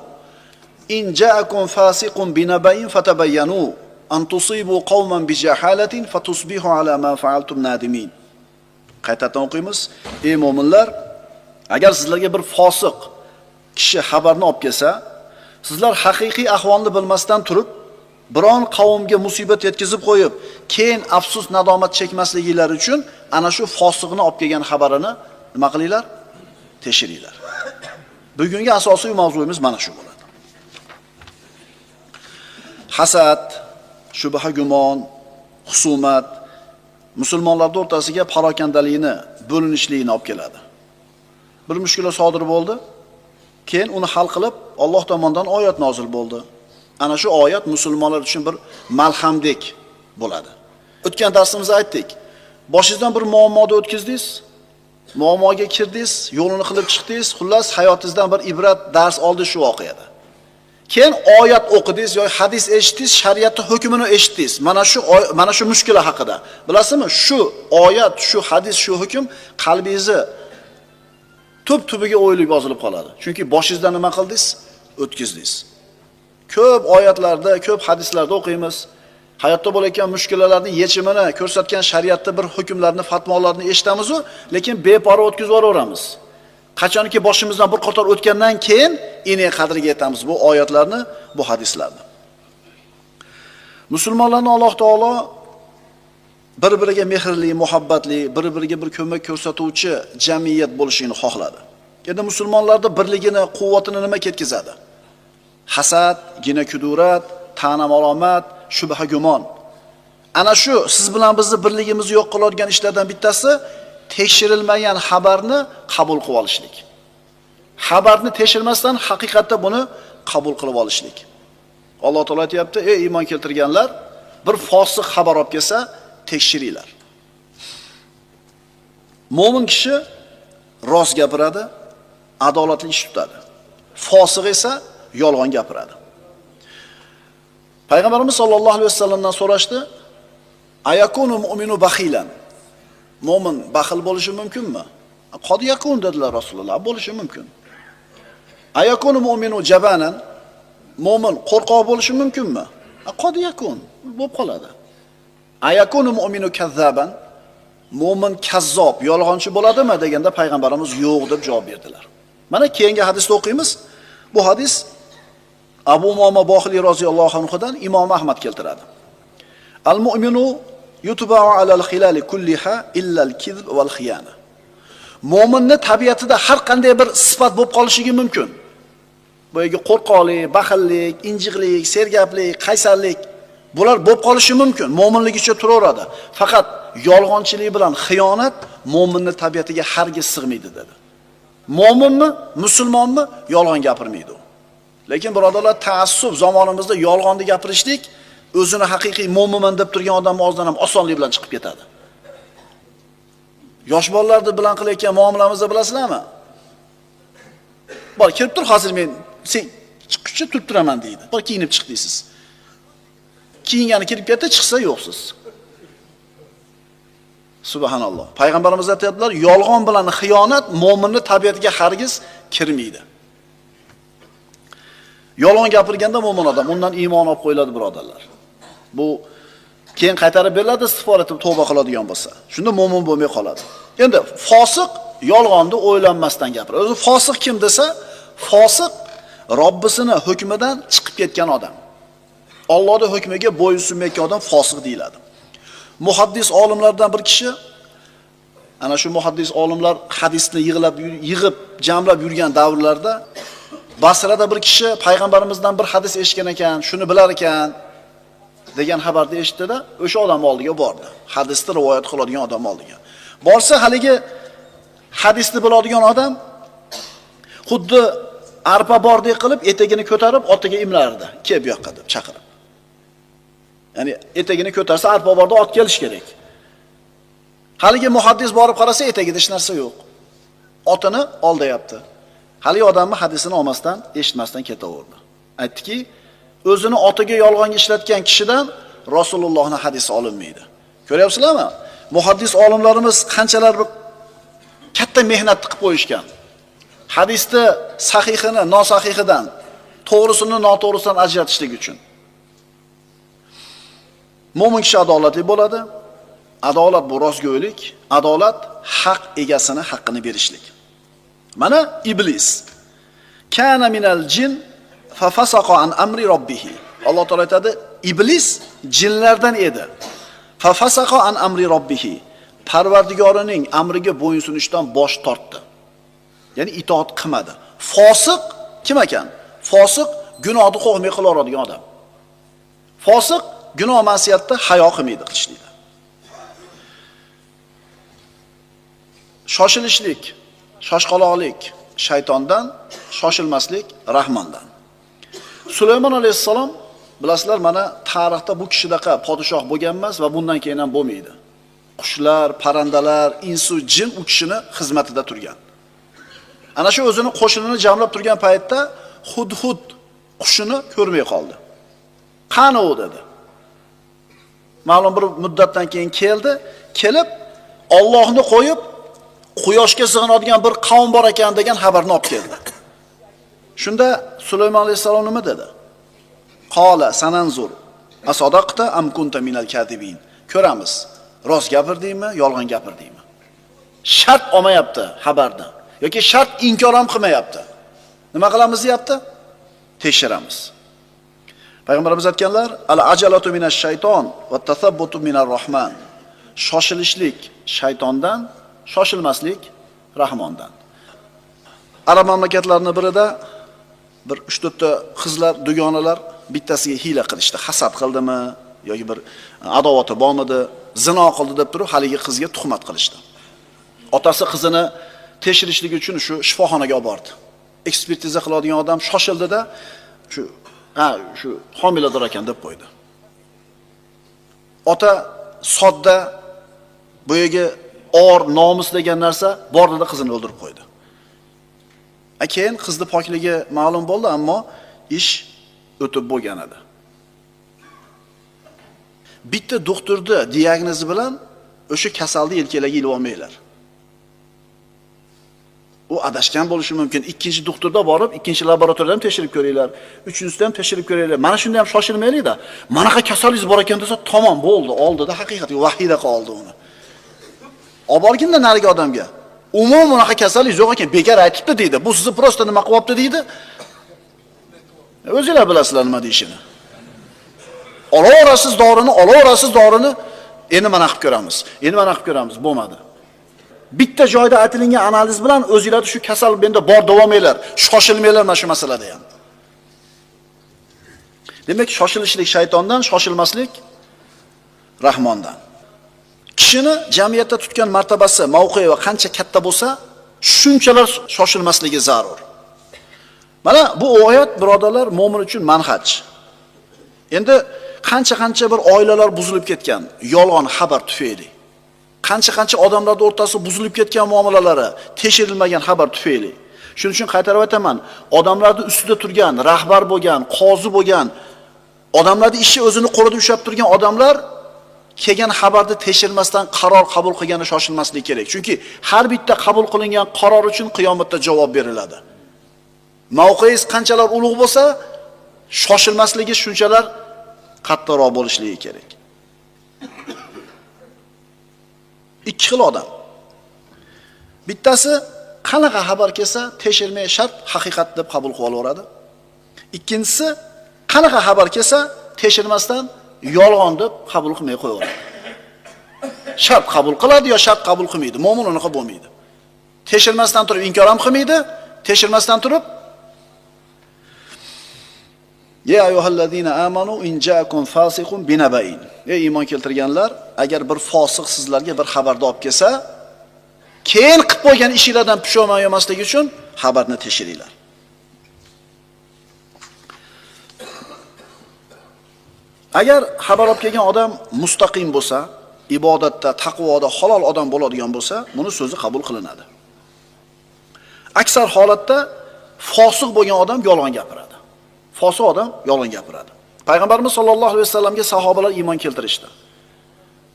in ja'akum fasiqun binabayin fatabayyanu an tusibu qauman bijahalatin fatusbihu ala ma fa'altum nadimin. Qaytadan o'qiymiz. Ey mu'minlar, agar sizlarga bir fosiq kishi xabarni olib kelsa, sizlar haqiqiy ahvolni bilmasdan turib, biron qavmga musibat yetkazib qo'yib, keyin afsus nadomat chekmasliklari uchun ana shu fosiqni olib kelgan xabarini nima qilinglar? Tekshiringlar. Bugungi asosiy mavzuyimiz mana shu bo'ladi. Hasad, shubha gumon, husumat musulmonlar o'rtasiga parokandalikni, bo'linishlikni olib keladi. Bir mushkula sodir bo'ldi, keyin uni hal qilib Alloh tomonidan oyat nozil bo'ldi. Ana shu oyat musulmonlar uchun bir malhamdek bo'ladi. O'tgan darsimizda aytdik. Boshingizdan bir muammoda o'tkazdingiz, muammoga kirdingiz, yo'lini qilib chiqdingiz, xullas hayotingizdan bir ibrat, dars oldingiz shu voqeada. Keyin oyat o'qidingiz yoki hadis eshitdingiz, shariatning hukmini eshitdingiz. Mana shu mushkula haqida. Bilasizmi? Shu oyat, shu hadis, shu hukm qalbingizni tubiga o'yilib yozilib qoladi. Chunki boshingizdan nima qildingiz? O'tkazdingiz. Ko'p oyatlarda, ko'p hadislarda o'qiymiz. Hayotda bo'layotgan mushkulalarning yechimini ko'rsatgan shariatda bir hukmlarni, fatvolarni eshitamiz-ku, lekin beparvo o'tkazib yuboramiz. Qachonki boshimizdan bir qator o'tgandan keyin ine qadriga yetamiz bu oyatlarni, bu hadislarni. Musulmonlarning Alloh taolo bir-biriga mehrli, muhabbatli, bir-biriga bir ko'mak ko'rsatuvchi jamiyat bo'lishini xohladi. Endi musulmonlarda birligini, quvvatini nima ketkazadi? Hasad, gina kudurat, ta'na malomat, shubha gumon. Ana shu siz bilan bizni birligimizni yo'q qiladigan ishlardan bittasi tekshirilmagan xabarni qabul qilib olishlik. Xabarni tekshirmasdan haqiqatda buni qabul qilib olishlik. Alloh taolo aytayapti: "Ey iymon keltirganlar, bir fosiq xabar olib kelsa, tekshiringlar." Mo'min kishi rost gapiradi, adolatli ish tutadi. Fosiq esa yolg'on gapiradi. Payg'ambarimiz sollallohu alayhi vasallamdan so'rashdi: "Ayakunu mu'minu bakhilan?" Mo'min baxil bo'lishi mumkinmi? Qod yakun dedilar Rasululloh. Bo'lishi mumkin. Ayakunu mu'minu jabanan? Mo'min qo'rqoq bo'lishi mumkinmi? Qod yakun, bo'lib qoladi. Ayakunu mu'minu kazzaban? Mo'min kazzob, yolg'onchi bo'ladimi deganda payg'ambarimiz yo'q deb javob berdilar. Mana keyingi hadisda o'qiymiz. Bu hadis Abu Umoma Bohili roziyallohu anhudan Imom Ahmad keltiradi. Al-mu'minu yutba'u 'ala al-khilali kulliha illa al-kizb wal xiyana. Mo'minning tabiatida har qanday bir sifat bo'lib qolishligi mumkin. Boyagi qo'rqoqlik, baxillik, injiqlik, sergaplik, qaysarlik bular bo'lib qolishi mumkin. Mo'minligicha turaveradi. Faqat yolg'onchilik bilan xiyonat mo'minning tabiatiga hargiz sig'maydi dedi. Mo'minmi, musulmonmi yolg'on gapirmaydi. Lekin birodarlar, taassub zamonimizda yolg'onni gapirishlik o'zini haqiqiy mo'minman deb turgan odamning og'zidan ham osonlik bilan chiqib ketadi. Yosh bolalarni bilan qilayotgan muomalamizni bilasizlarmi? Bor, kelib tur, hozir men sen chiqishcha turib turaman deydi. Bor, kiyinib chiq deysiz. Kiyingani kirib ketdi, chiqsa yo'qsiz. Subhanalloh. Payg'ambarimiz aytadilar, yolg'on bilan xiyonat mo'minning tabiatiga hargiz kirmaydi. Yolg'on gapirganda mo'min odam undan iymon olib qo'yiladi, birodarlar. Bu keyin qaytarib beriladi, istig'for etib tavba qiladigan bo'lsa. Shunda mo'min bo'lmay qoladi. Endi fosiq yolg'onni o'ylanmasdan gapiradi. O'zi fosiq kim desa, fosiq Robbisini hukmidan chiqib ketgan odam. Allohning hukmiga bo'ysunmayotgan odam fosiq deyiladi. Muhaddis olimlardan bir kishi, ana shu muhaddis olimlar hadisni yig'ib, jamlab yurgan davrlarda Basrada bir kishi payg'ambarimizdan bir hadis eshitgan ekan, shuni bilar ekan degan xabarni eshitdi-da, o'sha odam oldiga bordi. Hadisni rivoyat qiladigan odam oldiga. Borsa, haligi hadisni biladigan odam xuddi arpa bordek qilib etagini ko'tarib otiga imlardi. Kel bu yoqqa deb chaqirib. Ya'ni etagini ko'tarsa arpa borda ot kelish kerak. Haligi muhaddis borib qarasa etagida hech narsa yo'q. Otini oldayapti. Haligi odamni hadisini olmasdan, eshitmasdan ketaverdi. Aytdiki, o'zini otiga yolg'onga ishlatgan kishidan Rasulullohning hadisi olinmaydi. Ko'ryapsizlarmi? Muhaddis olimlarimiz qanchalar bir katta mehnat qilib qo'yishgan. Hadisni sahihini nosahihidan, to'g'risini noto'g'risidan ajratishlik uchun. Mo'min kishi adolatli bo'ladi. Adolat bu rostgo'ylik, adolat haq egasini haqqini berishlik. Mana iblis kana minal jin fa fasaqa an amri robbih. Alloh taolo aytadi, iblis jinlardan edi. Fa fasaqa an amri robbih. Parvardigorining amriga bo'ysunishdan bosh tortdi. Ya'ni itoat qilmadi. Fosiq kim ekan? Fosiq gunohni qo'rqmay qilaveradigan odam. Fosiq gunoh ma'siyatda hayo qilmaydi qilishlikda. Shoshilishlik, shoshqaloqlik shaytondan, shoshilmaslik Rahmondan. Sulaymon alayhissalom, bilasizlar, mana tarixda bu kishidaqa podshoh bo'lgan emas va bundan keyin ham bo'lmaydi. Qushlar, parandalar, insu jin u kishini xizmatida turgan. Ana shu o'zini qo'shinini jamlab turgan paytda Hudhud qushini ko'rmay qoldi. Qani u dedi. Ma'lum bir muddatdan keyin keldi, kelib Allohni qo'yib quyoshga sig'inadigan bir qavm bor ekan degan xabarni olib keldi. Shunda Sulaymon alayhisalom nima dedi? Qala sananzur asadaqta am kunta minal kadibin. Ko'ramiz, rost gapirdingmi, yolg'on gapirdingmi? Shart olmayapti xabarni yoki shart inkor ham qilmayapti. Nima qilamiz deyapti? Tekshiramiz. Payg'ambarimiz aytganlar, al-ajalatu minash shayton va tasabbutu minar rahman. Shoshilishlik shaytondan, shoshilmaslik Rahmondan. Arab mamlakatlarining birida bir 3-4 ta qizlar, dugonalar bittasiga hiyla qilishdi. Hasad qildimi yoki bir adovati bormidi, zino qildi deb turib haligi qizga tuhmat qilishdi. Otasi qizini tekshirishlik uchun shu shifoxonaga olib bordi. Ekspertiza qiladigan odam shoshildi-da, shu homilador ekan deb qo'ydi. Ota sodda bu yerga or, nomus degan narsa bordida qizini o'ldirib qo'ydi. Keyin qizni pokligi ma'lum bo'ldi, ammo ish o'tib bo'lgan edi. Bitta doktorni diagnozi bilan o'sha kasalni yelkalaga ilib olmanglar. U adashgan bo'lishi mumkin. Ikkinchi doktorda borib, ikkinchi laboratoriyada ham tekshirib ko'ringlar, uchinchisida ham tekshirib ko'ringlar. Mana shunda ham shoshilmaylik-da. Manaqa kasalingiz bor ekan desa, tamom bo'ldi, oldida haqiqatga vahiyda qoldi uni. Olib borginda narigi odamga. Umuman bunaqa kasallik yo'q ekan, bekor aytibdi deydi. Bu sizni prosta nima qilyapti deydi. O'zingizlar bilasizlar nima deyishini. Olaverasiz dorini, endi mana qilib ko'ramiz. Bo'lmadi. Bitta joyda aytilgan analiz bilan o'zingizlar shu kasal benda bor davominglar, shoshilmanglar mana shu masalada ham. Demak, shoshilishlik shaytondan, shoshilmaslik Rahmondan. Kishini jamiyatda tutgan martabasi, mavqei va qancha katta bo'lsa, shunchalar shoshilmasligi zarur. Mana bu oyat, birodarlar, mu'min uchun manhaj. Endi qancha bir oilalar buzilib ketgan, yolg'on xabar tufayli. Qancha odamlar o'rtasida buzilib ketgan muomalalari, tekshirilmagan xabar tufayli. Shuning uchun qaytarib aytaman, odamlarning ustida turgan, rahbar bo'lgan, qozi bo'lgan, odamlarning ishi o'zini qo'lida ushlab turgan odamlar kelgan xabarni tekshirmasdan qaror qabul qilgani shoshilmaslik kerak. Chunki har bitta qabul qilingan qaror uchun qiyomatda javob beriladi. Mavqeingiz qanchalar ulug' bo'lsa, shoshilmasligi shunchalar qattiqroq bo'lishligi kerak. Ikki xil odam. Bittasi qanaqa xabar kelsa, tekshirmay shart haqiqat deb qabul qilib olaveradi. Ikkinchisi qanaqa xabar kelsa, tekshirmasdan yolg'on deb qabul qilmay qo'yaveradi. Shart qabul qiladi yo shart qabul qilmaydi. Mo'min unaqa bo'lmaydi. Tekshirmasdan turib inkor ham qilmaydi, tekshirmasdan turib Ya ayyuhallazina amanu in ja'akum fasiqun binaba'in. Ey iymon keltirganlar, agar bir fosiq sizlarga bir xabarni olib kelsa, keyin qilib qo'ygan ishingizdan pushaymon yemaslik uchun xabarni tekshiringlar. Agar xabar olib kelgan odam mustaqim bo'lsa, ibodatda, taqvoda halol odam bo'ladigan bo'lsa, buni so'zi qabul qilinadi. Aksar holatda fosiq bo'lgan odam yolg'on gapiradi. Fosiq odam yolg'on gapiradi. Payg'ambarimiz sollallohu alayhi vasallamga sahobalar iymon keltirishdi.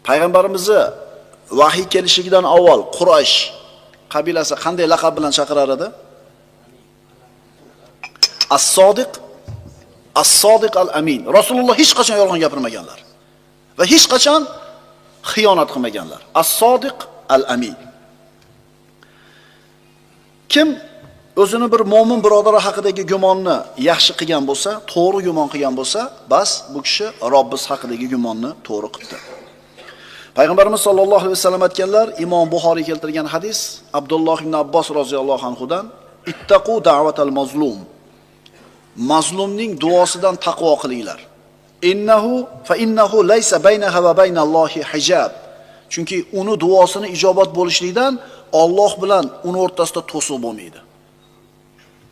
Payg'ambarimizni vahiy kelishidan avval Quraysh qabilasi qanday laqab bilan chaqirar edi? As-Sodiq, As-Sodiq al-Amin. Rasululloh hech qachon yolg'on gapirmaganlar va hech qachon xiyonat qilmaganlar. As-Sodiq al-Amin. Kim o'zini bir mo'min birodari haqidagi gumonni yaxshi qilgan bo'lsa, to'g'ri gumon qilgan bo'lsa, bas bu kishi Robbis haqidagi gumonni to'g'ri qildi. Payg'ambarimiz sollallohu alayhi vasallam aytganlar, Imom Buxoriy keltirgan hadis, Abdulloh ibn Abbos roziyallohu anhudan, ittaqu da'vatal mazlum. Mazlumning duosidan taqvo qilinglar. Innahu laysa baynaha va baynallohi hijab. Chunki uni duosini ijobat bo'lishligidan Alloh bilan uni o'rtasida to'siq bo'lmaydi.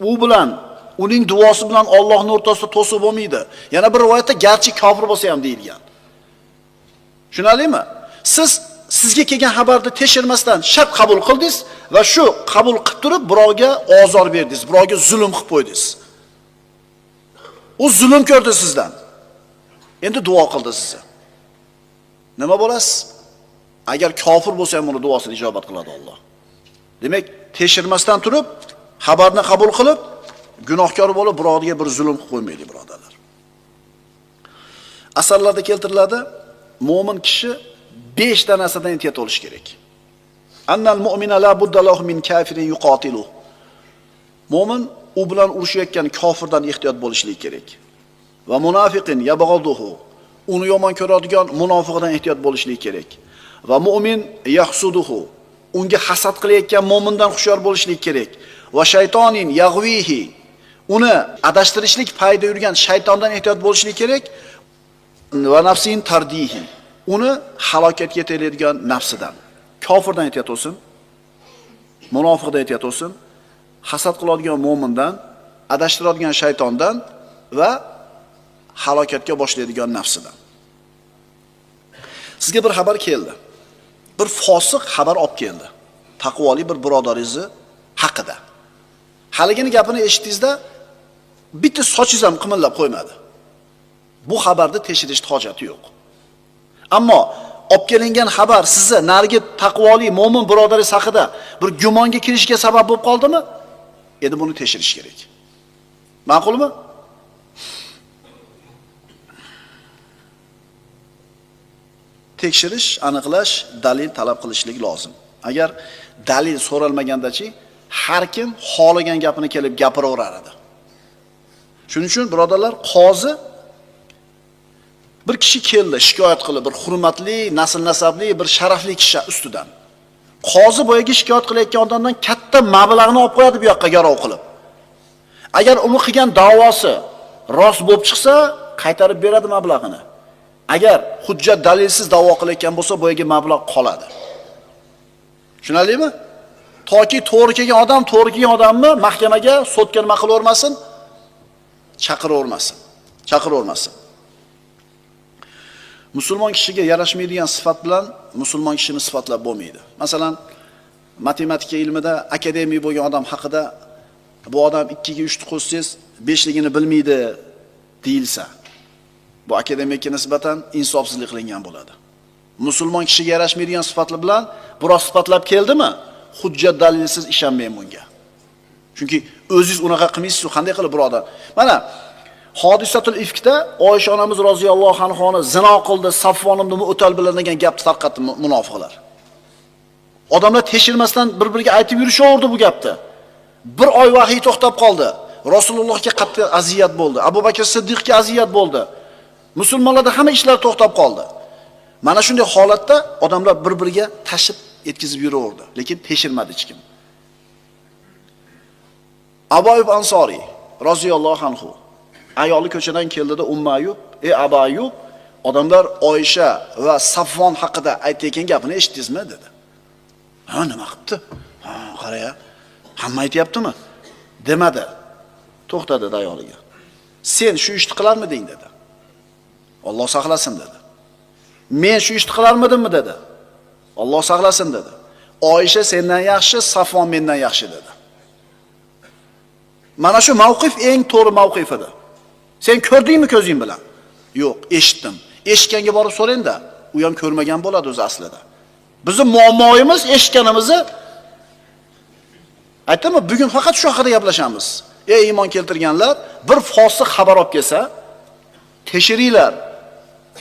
U bilan uning duosi bilan Allohning o'rtasida to'siq bo'lmaydi. Yana bir rivoyatda garchi kofir bo'lsa ham deyilgan. Tushunalingmi? Sizga kelgan xabarni tekshirmasdan shart qabul qildingiz va shu qabul qilib turib birovga ozor berdingiz, birovga zulm qilib qo'ydingiz. U zulm ko'rdi sizdan. Endi duo qildi sizga. Nima bo'lasiz? Agar kofir bo'lsa ham uni duosini ijobat qiladi Alloh. Demak, tekshirmasdan turib, xabarni qabul qilib, gunohkor bo'lib birovga bir zulm qilib qo'ymaydi, birodarlar. Asarlarda keltiriladi, mo'min kishi 5 ta narsadan ehtiyot bo'lish kerak. Annal mu'mina la budda lahu min kafirin yuqatilu. Mo'min u bilan urushayotgan kofirdan ehtiyot bo'lishlik kerak. Va munofiqin yabghaduhu. Uni yomon ko'radigan munofiqdan ehtiyot bo'lishlik kerak. Va mu'min yahsuduhu. Unga hasad qilayotgan mo'mindan hushyor bo'lishlik kerak. Va shaytonin yaghvihi. Uni adashtirishlik payda yurgan shaytondan ehtiyot bo'lishlik kerak. Va nafsin tardihi. Uni halokatga yetaklaydigan nafsidan. Kofirdan ehtiyot bo'lsin. Munofiqdan ehtiyot bo'lsin. Hasad qiladigan mo'mindan, adashtiradigan shaytondan va halokatga boshlaydigan nafsidan. Sizga bir xabar keldi. Bir fosiq xabar olib keldi. Taqvoli bir birodaringiz haqida. Haligini gapini eshitdingizda bitta sochingiz ham qimillab qo'ymadi. Bu xabarni tekshirishning hojati yo'q. Ammo olib kelingan xabar sizni narigi taqvoli mo'min birodaringiz haqida bir gumonga kirishga sabab bo'lib qoldimi? Endi buni tekshirish kerak. Ma'qulmi? Tekshirish, aniqlash, dalil talab qilishlik lozim. Agar dalil so'ralmagandachi, har kim xohlagan gapini kelib gapiraverar edi. Shuning uchun birodarlar, qozi bir kishi keldi, shikoyat qilib, bir hurmatli, nasl nasabli, bir sharafli kishi ustidan. Qozi boyaga shikoyat qilayotgan odamdan katta mablag'ni olib qo'yadi bu yoqqa garov qilib. Agar uni qilgan da'vosi rost bo'lib chiqsa, qaytarib beradi mablag'ini. Agar hujjat dalilsiz da'vo qilayotgan bo'lsa, boyaga mablag' qoladi. Tushunalingmi? Toki to'g'ri kelgan odam, to'g'ri kelgan odamni mahkamaga, sudga nima qilavermasin? Chaqiravermasin. Musulmon kishiga yarashmaydigan sifat bilan musulmon kishini sifatlab bo'lmaydi. Masalan, matematika ilmida akademik bo'lgan odam haqida bu odam 2 ga 3 ni qo'shsangiz 5 ligini bilmaydi deyilsa, bu akademikka nisbatan insofsizlik qilingan bo'ladi. Musulmon kishiga yarashmaydigan sifatlar bilan biroz sifatlab keldimi, hujjat dalilsiz ishonmang bunga. Chunki o'zingiz unaqa qilmaysiz, qanday qilib birodar? Mana Hodisatul Ifkda Oysha onamiz roziyallohu anhoni zino qildi, Safvon ibn Mu'tal bilan degan gapni tarqatdi munofiqlar. Odamlar tekshirmasdan bir-biriga aytib yurishaverdi bu gapni. Bir oy vahiy to'xtab qoldi. Rasulullohga qattiq aziyat bo'ldi. Abu Bakr Siddiqga aziyat bo'ldi. Musulmonlarda hamma ishlar to'xtab qoldi. Mana shunday holatda odamlar bir-biriga tashib yetkazib yuraverdi, lekin teshirmadi hech kim. Abu Ayyub Ansoriy roziyallohu anhu ayoli ko'chadan keldida Ayub, Abu Ayyub, odamlar Oysha va Safvon haqida aytayotgan gapini eshitdingizmi dedi. Ha, nima qilibdi? Ha, qaraya. Hamma aytayaptimi? Demadi. To'xtadi ayoliga. Sen shu ishni qilarmiding dedi. Alloh saqlasin dedi. Men shu ishni qilarmidimmi dedi. Alloh saqlasin dedi. Oysha sendan yaxshi, Safvon mendan yaxshi dedi. Mana shu mavqif eng to'g'ri mavqif edi. Sen ko'rdingmi ko'zing bilan? Yo'q, eshitdim. Eshitganga borib so'rang-da, u ham ko'rmagan bo'ladi o'zi aslida. Bizning muammoyimiz eshitganimizni aytdimmi, bugun faqat shu haqida gaplashamiz. Ey iymon keltirganlar, bir fosiq xabar olib kelsa, tekshiringlar.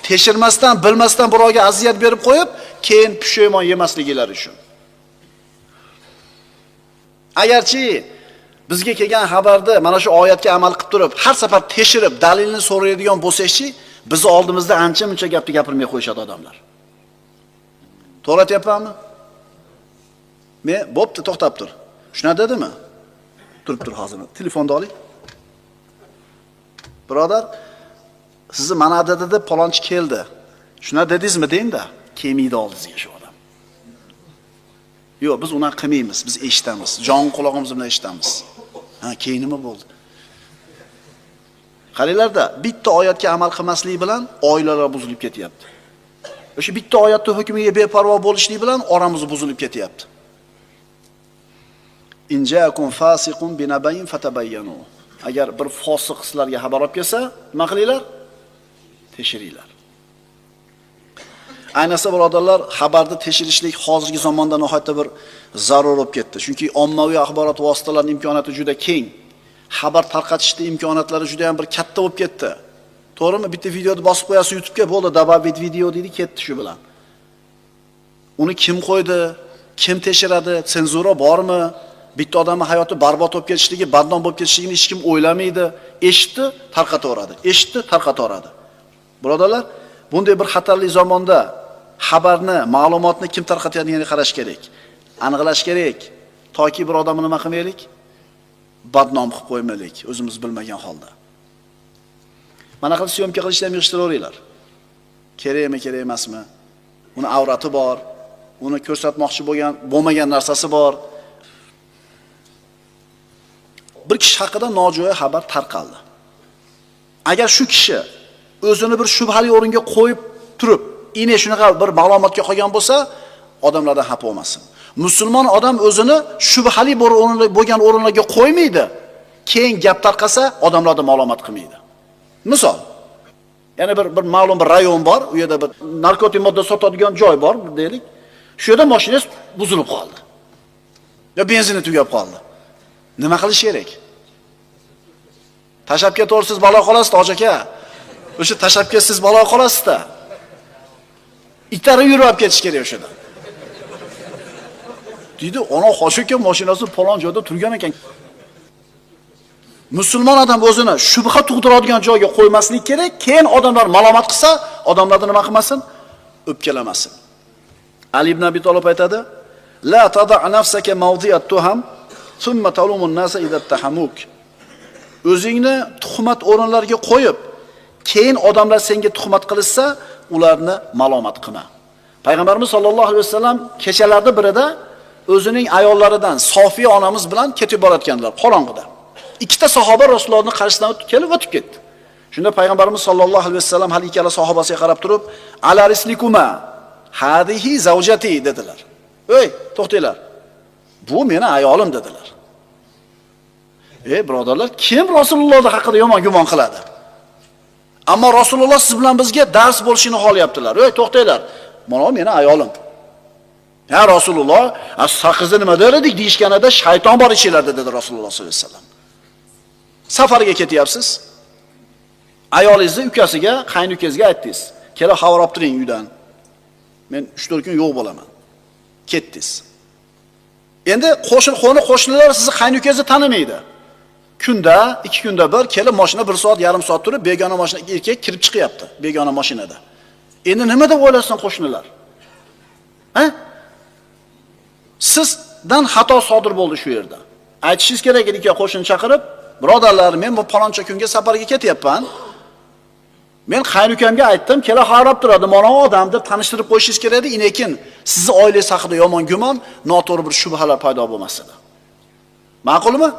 Tekshirmasdan, bilmasdan birovga aziyat berib qo'yib, keyin pushaymon yemasligilar uchun. Agarchi bizga kelgan xabarni mana shu oyatga amal qilib turib, har safar tekshirib, dalilni so'raydigan bo'lsak-chi, bizni oldimizda ancha-muncha gapni gapirmay qo'yishadi odamlar. To'g'ri aytyapmanmi? Men bo'pti, to'xtab tur. Shuna dedimi? Turib tur hozir. Telefonni oling. Birodar, sizni mana dedi, palonchi keldi. Shuna dedingizmi deyin-da, kelmaydi oldingizga shu odam. Yo'q, biz uni qilmaymiz, biz eshitamiz. Jon quloqimiz bilan eshitamiz. Ha, keyin nima bo'ldi? Qaranglarda, bitta oyatga amal qilmaslik bilan oilalar buzilib ketyapti. O'sha bitta oyatning hukmiga beparvo bo'lishlik bilan oramiz buzilib ketyapti. Injaakum fasiqun binabayin fatabayyanu. Agar bir fosiq sizlarga xabar olib kelsa, nima qilinglar? Tekshiringlar. Ayniqsa birodarlar, xabarni tekshirishlik hozirgi zamonda nihoyatda bir zarur bo'lib ketdi. Chunki ommaviy axborot vositalarining imkoniyati juda keng. Xabar tarqatishning imkoniyatlari juda ham bir katta bo'lib ketdi. To'g'rimi? Bitta videoni bosib qo'yasiz YouTube'ga, bo'ldi, dababit video deydi, ketdi shu bilan. Uni kim qo'ydi? Kim tekshiradi? Senzura bormi? Bitta odamning hayoti barbod bo'lib ketishligi, badnom bo'lib ketishligini hech kim o'ylamaydi. Eshitdi, tarqataveradi. Eshitdi, tarqataveradi. Birodarlar, bunday bir xatarli zamonda xabarni, ma'lumotni kim tarqatayotganiga qarash kerak. Aniqlash kerak. Toki bir odamni nima qilmaylik? Badnom qilib qo'ymaylik, o'zimiz bilmagan holda. Mana qilib syomka qilishni ham yig'ishtiravringlar. Kerakmi, kerak emasmi? Uni avrati bor, uni ko'rsatmoqchi bo'lmagan narsasi bor. Bir kishi haqida nojo'ya xabar tarqaldi. Agar shu kishi o'zini bir shubhali o'ringa qo'yib turib, ine shunaqa bir ma'lumotga qolgan bo'lsa, odamlardan xafa bo'lmasin. Musulmon odam o'zini shubhali bo'lgan o'rinlarga qo'ymaydi. Keyin gap tarqasa, odamlarga ma'lumot qilmaydi. Misol, ya'ni bir ma'lum bir rayon bor, u yerda bir narkotik modda sotadigan joy bor, deylik. Shu yerda mashinangiz buzilib qoldi. Ya benzini tugab qoldi. Nima qilish kerak? Tashab ketaversiz, balo qolasiz, hoji aka. O'sha tashab ketsiz, balo qolasiz-da. Itarib yurib ketish kerak o'shada. Deydi, ona hoji aka mashinasi falon joyda turgan ekan. Musulmon odam o'zini shubha tug'diradigan joyga qo'ymaslik kerak. Keyin odamlar ma'lumot qilsa, odamlarni nima qilmasin? O'pkalamasin. Ali ibn Abi Talib aytadi: "La tada' nafsaka mawdi'at tuham, thumma talumun nasa idza tahamuk." O'zingni tuhmat o'rinlariga qo'yib, keyin odamlar senga tuhmat qilsa, ularni ma'lumot qilma. Payg'ambarimiz sollallohu alayhi vasallam kechalarda birida o'zining ayollaridan Sofiya onamiz bilan ketib borayotganlar qorong'ida. Ikkita sahoba Rasulullohning qarshisidan kelib o'tib ketdi. Shunda payg'ambarimiz sollallohu alayhi vasallam hali ikkala sahobasiga qarab turib, "Ala rislikuma hadihi zawjati" dedilar. "Ey, to'xtanglar. Bu meni ayolim" dedilar. Birodarlar, kim Rasululloh haqida yomon gumon qiladi? Ammo Rasululloh siz bilan bizga dars bo'lishini xohlayaptilar. "Ey, to'xtanglar. Mana meni ayolim." Ya Rasululloh, "Saqizni nima derdik?" deyishganida shayton bor ichinglarda dedi Rasululloh sollallohu alayhi vasallam. Safarga ketyapsiz. Ayolingizni ukasiga, qaynukangizga aytdingiz. "Kelib xabar olib turing uydan. Men 3-4 kun yo'q bo'laman." Ketdingiz. Endi qo'shnilar sizni qaynukangizni tanimaydi. kunda, 2 kunda bir kelib mashina 1 soat, yarim soat turib, begona mashina erkak kirib chiqyapti, begona mashinada. Endi nima deb o'ylasin qo'shnilar? Ha? Sizdan xato sodir bo'ldi shu yerda. Aytishingiz kerak edi, qo'shin chaqirib, birodarlar, men bu paloncha kunga safarga ketyapman. Men qaynukamga aytdim, kela qarab turadi, mana odam deb tanishtirib qo'yishingiz kerak edi, lekin sizni oilangiz haqida yomon gumon, noto'g'ri bir shubhalar paydo bo'lmasdi. Ma'qulmi?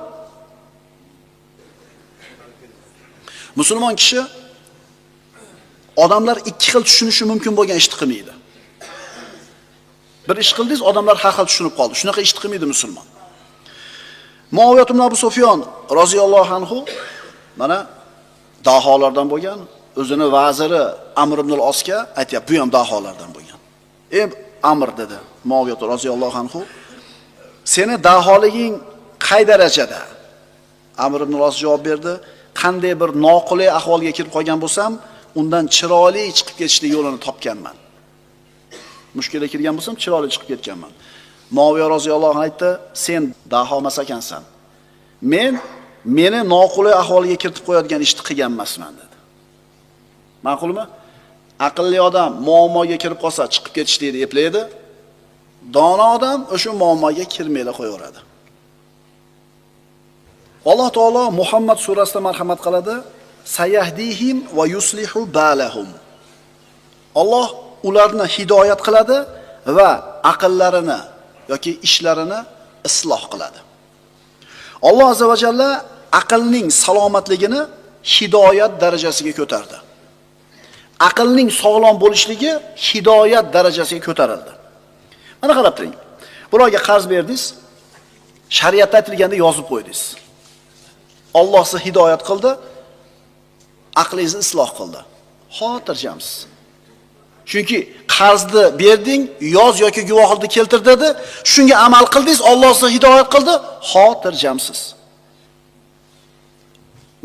Musulmon kishi odamlar ikki xil tushunishi mumkin bo'lgan ishni qilmaydi. Bir ish qildingiz, odamlar har xil tushunib qoldi. Shunaqa ishni qilmaydi musulmon. Muaviyat ibn Abu Sufyon roziyallohu anhu mana daholardan bo'lgan, o'zini vaziri Amr ibn al-Osga aytayapti, bu ham daholardan bo'lgan. Ey Amr dedi Muaviyat roziyallohu anhu, seni daholiging qay darajada? Amr ibn al-Os javob berdi, qanday bir noqulay ahvolga kirib qolgan bo'lsam, undan chiroyli chiqib ketishlik yo'lini topganman. Mushkilga kirgan bo'lsam, chiroyli chiqib ketganman. Muaviya roziyallohu anhu aytdi, sen daho emas ekansan. Meni noqulay ahvolga kiritib qo'yadigan ishni qilgan emasman dedi. Ma'qulmi? Aqlli odam muammoga kirib qolsa chiqib ketishlikni eplaydi. Dono odam o'sha muammoga kirmayla qo'yaveradi. Alloh taolo Muhammad surasida marhamat qiladi, sayahdihim va yuslihu balahum. Alloh ularni hidoyat qiladi va aqllarini yoki ishlarini isloh qiladi. Alloh azza va jalla aqlning salomatligini hidoyat darajasiga ko'tardi. Aqlning sog'lom bo'lishligi hidoyat darajasiga ko'tarildi. Mana qarab turing. Birovga qarz berdingiz, shariatda aytilganda yozib qo'ydingiz. Alloh sizni hidoyat qildi, aqlingizni isloh qildi. Xotirjamsiz. Chunki qarzni berding, yoz yoki guvohlikni keltir dedi, shunga amal qildingiz, Alloh sizni hidoyat qildi, xotirjamsiz.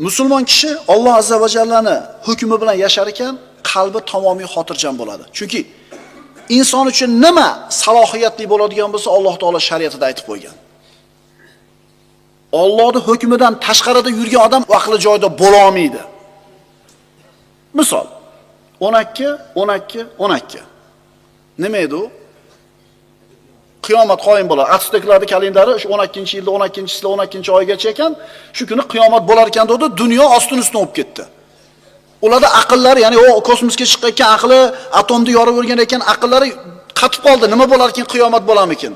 Musulmon kishi Alloh azza va jallani hukmi bilan yashar ekan, qalbi tamomiy xotirjam bo'ladi. Chunki inson uchun nima salohiyatli bo'ladigan bo'lsa, Alloh taolo shariatida aytib qo'ygan. Allohning hukmidan tashqarida yurgan odam aqli joyida bo'la olmaydi. Misol 12. Nima edi u? Qiyomat qoyim bo'lar. Atsteklarning kalendari shu 12-yilda 12-sida 12-oygacha ekan, shu kuni qiyomat bo'lar ekan dedi, dunyo ostin-ustin olib ketdi. Ularda aqllari, ya'ni o kosmosga chiqqan aqli, atomni yorib o'rgan ekan, aqllari qatib qoldi. Nima bo'lar ekan, qiyomat bo'larmikin?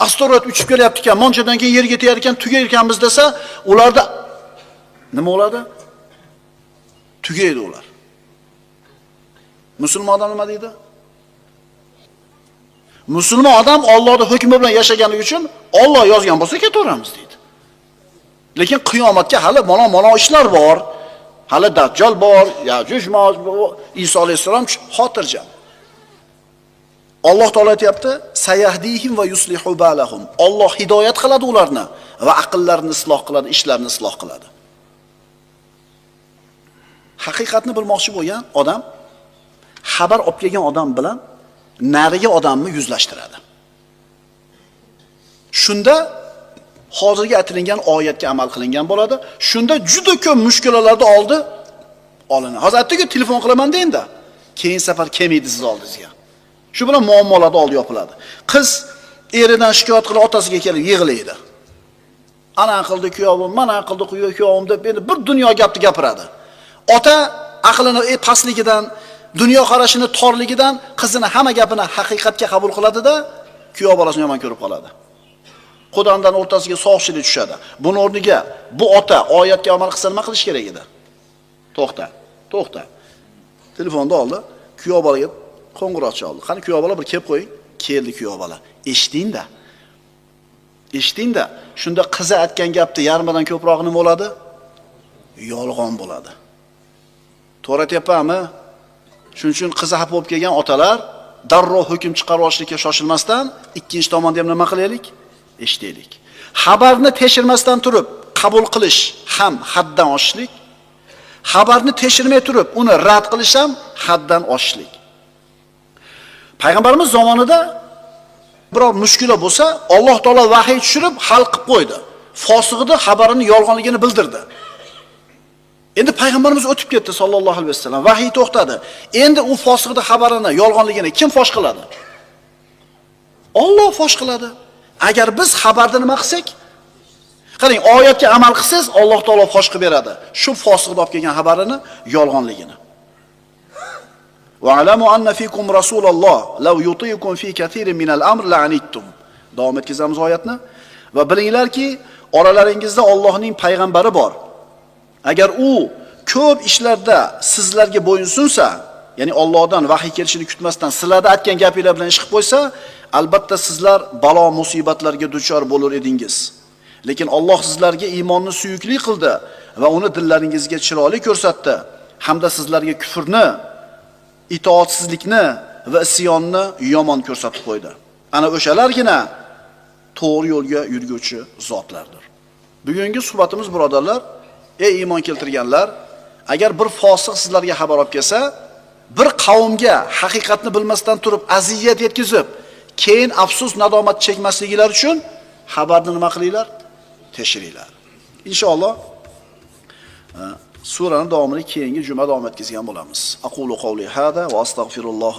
Asteroid uchib kelyapti ekan, monchadan keyin yerga tegar ekan, tugar ekanmiz desa, ularda nima bo'ladi? Tugaydi ular. Musulmon odam nima deydi? Musulmon odam Allohning hukmi bilan yashaganligi uchun Alloh yozgan bo'lsa ketaveramiz deydi. Lekin qiyomatga hali mana ishlar bor. Hali Dajjal bor, Yajuj Majuj, Iso alayhisalom xotirjam. Alloh taolo aytayapti, sayahdihim va yuslihu balahum. Alloh hidoyat qiladi ularni va aqllarini isloh qiladi, ishlarini isloh qiladi. Haqiqatni bilmoqchi bo'lgan odam xabar olib kelgan odam bilan nariga odamni yuzlashtiradi. Shunda hozirgi aytilgan oyatga amal qilingan bo'ladi. Shunda juda ko'p mushkulalarni oldi olinadi. Hozir aytdik-ku, telefon qilaman deyinda, keyin safar kelmaydi siz oldingizga. Shu bilan muammolarni oldi yopiladi. Qiz eridan shikoyat qilib otasiga kelib yig'laydi. Ana qildi kuyovim, mana qildi kuyovim deb endi bir dunyo gapni gapiradi. Ota aqlini pastligidan, dunyo qarashini torligidan qizini hamma gapini haqiqatga qabul qiladi-da, kuyov bolasini yomon ko'rib qoladi. Xudodan o'rtasiga so'g'chilik tushadi. Buni o'rniga bu ota oyatga amal qilsa nima qilish kerak edi? To'xta. Telefonni oldi, kuyov bolaga qo'ng'iroq chaldi. Qani kuyov bola bir kelib qo'ying. Keldi kuyov bola. Eshiting-da. Shunda qizi aytgan gapni yarmidan ko'proq nima bo'ladi? Yolg'on bo'ladi. To'g'ri aytyapmanmi? Shuning uchun qizi xafa bo'lib kelgan otalar darrov hukm chiqarib olishga shoshilmasdan, ikkinchi tomonda ham nima qilaylik? Eshitaylik. Xabarni tekshirmasdan turib qabul qilish ham haddan oshishlik. Xabarni tekshirmay turib uni rad qilish ham haddan oshishlik. Payg'ambarimiz zamonida biror mushkula bo'lsa, Alloh taolo vahiy tushirib hal qilib qo'ydi. fosig'ida xabarini yolg'onligini bildirdi. Endi payg'ambarimiz o'tib ketdi sallallohu alayhi vasallam, vahiy to'xtadi. Endi u fosig'ida xabarini yolg'onligini kim fosh qiladi? Alloh fosh qiladi. Agar biz xabarda nima qilsak, qarang, oyatga amal qilsangiz, Alloh taolo fosh qilib beradi. Shu fosig'ida olib kelgan xabarini yolg'onligini. Wa alamu anna fikum rasululloh law yutiikum fi kathirin min al-amr la'anittum. Davom etkazamiz oyatni. Va bilinglarki, oralaringizda Allohning payg'ambari bor. Agar u ko'p ishlarda sizlarga bo'yinsunsa, ya'ni Allohdan vahiy kelishini kutmasdan sizlarda aytgan gapinglar bilan ish qilib qo'ysa, albatta sizlar balo musibatlarga duchor bo'lar edingiz. Lekin Alloh sizlarga iymonni suyukli qildi va uni dillaringizga chiroyli ko'rsatdi, hamda sizlarga kufrni, itoatsizlikni va isyonni yomon ko'rsatib qo'ydi. Ana o'shalargina to'g'ri yo'lga yurguvchi zotlardir. Bugungi suhbatimiz, birodarlar, ey iymon keltirganlar, agar bir fosiq sizlarga xabar olib kelsa, bir qavmga haqiqatni bilmasdan turib aziyat yetkazib, keyin afsus nadomat chekmasliklari uchun xabarni nima qilinglar? Tekshiringlar. Inshaalloh suraning davomini keyingi juma davom etkazgan bo'lamiz. Aqulu qawli hada va astagfirulloh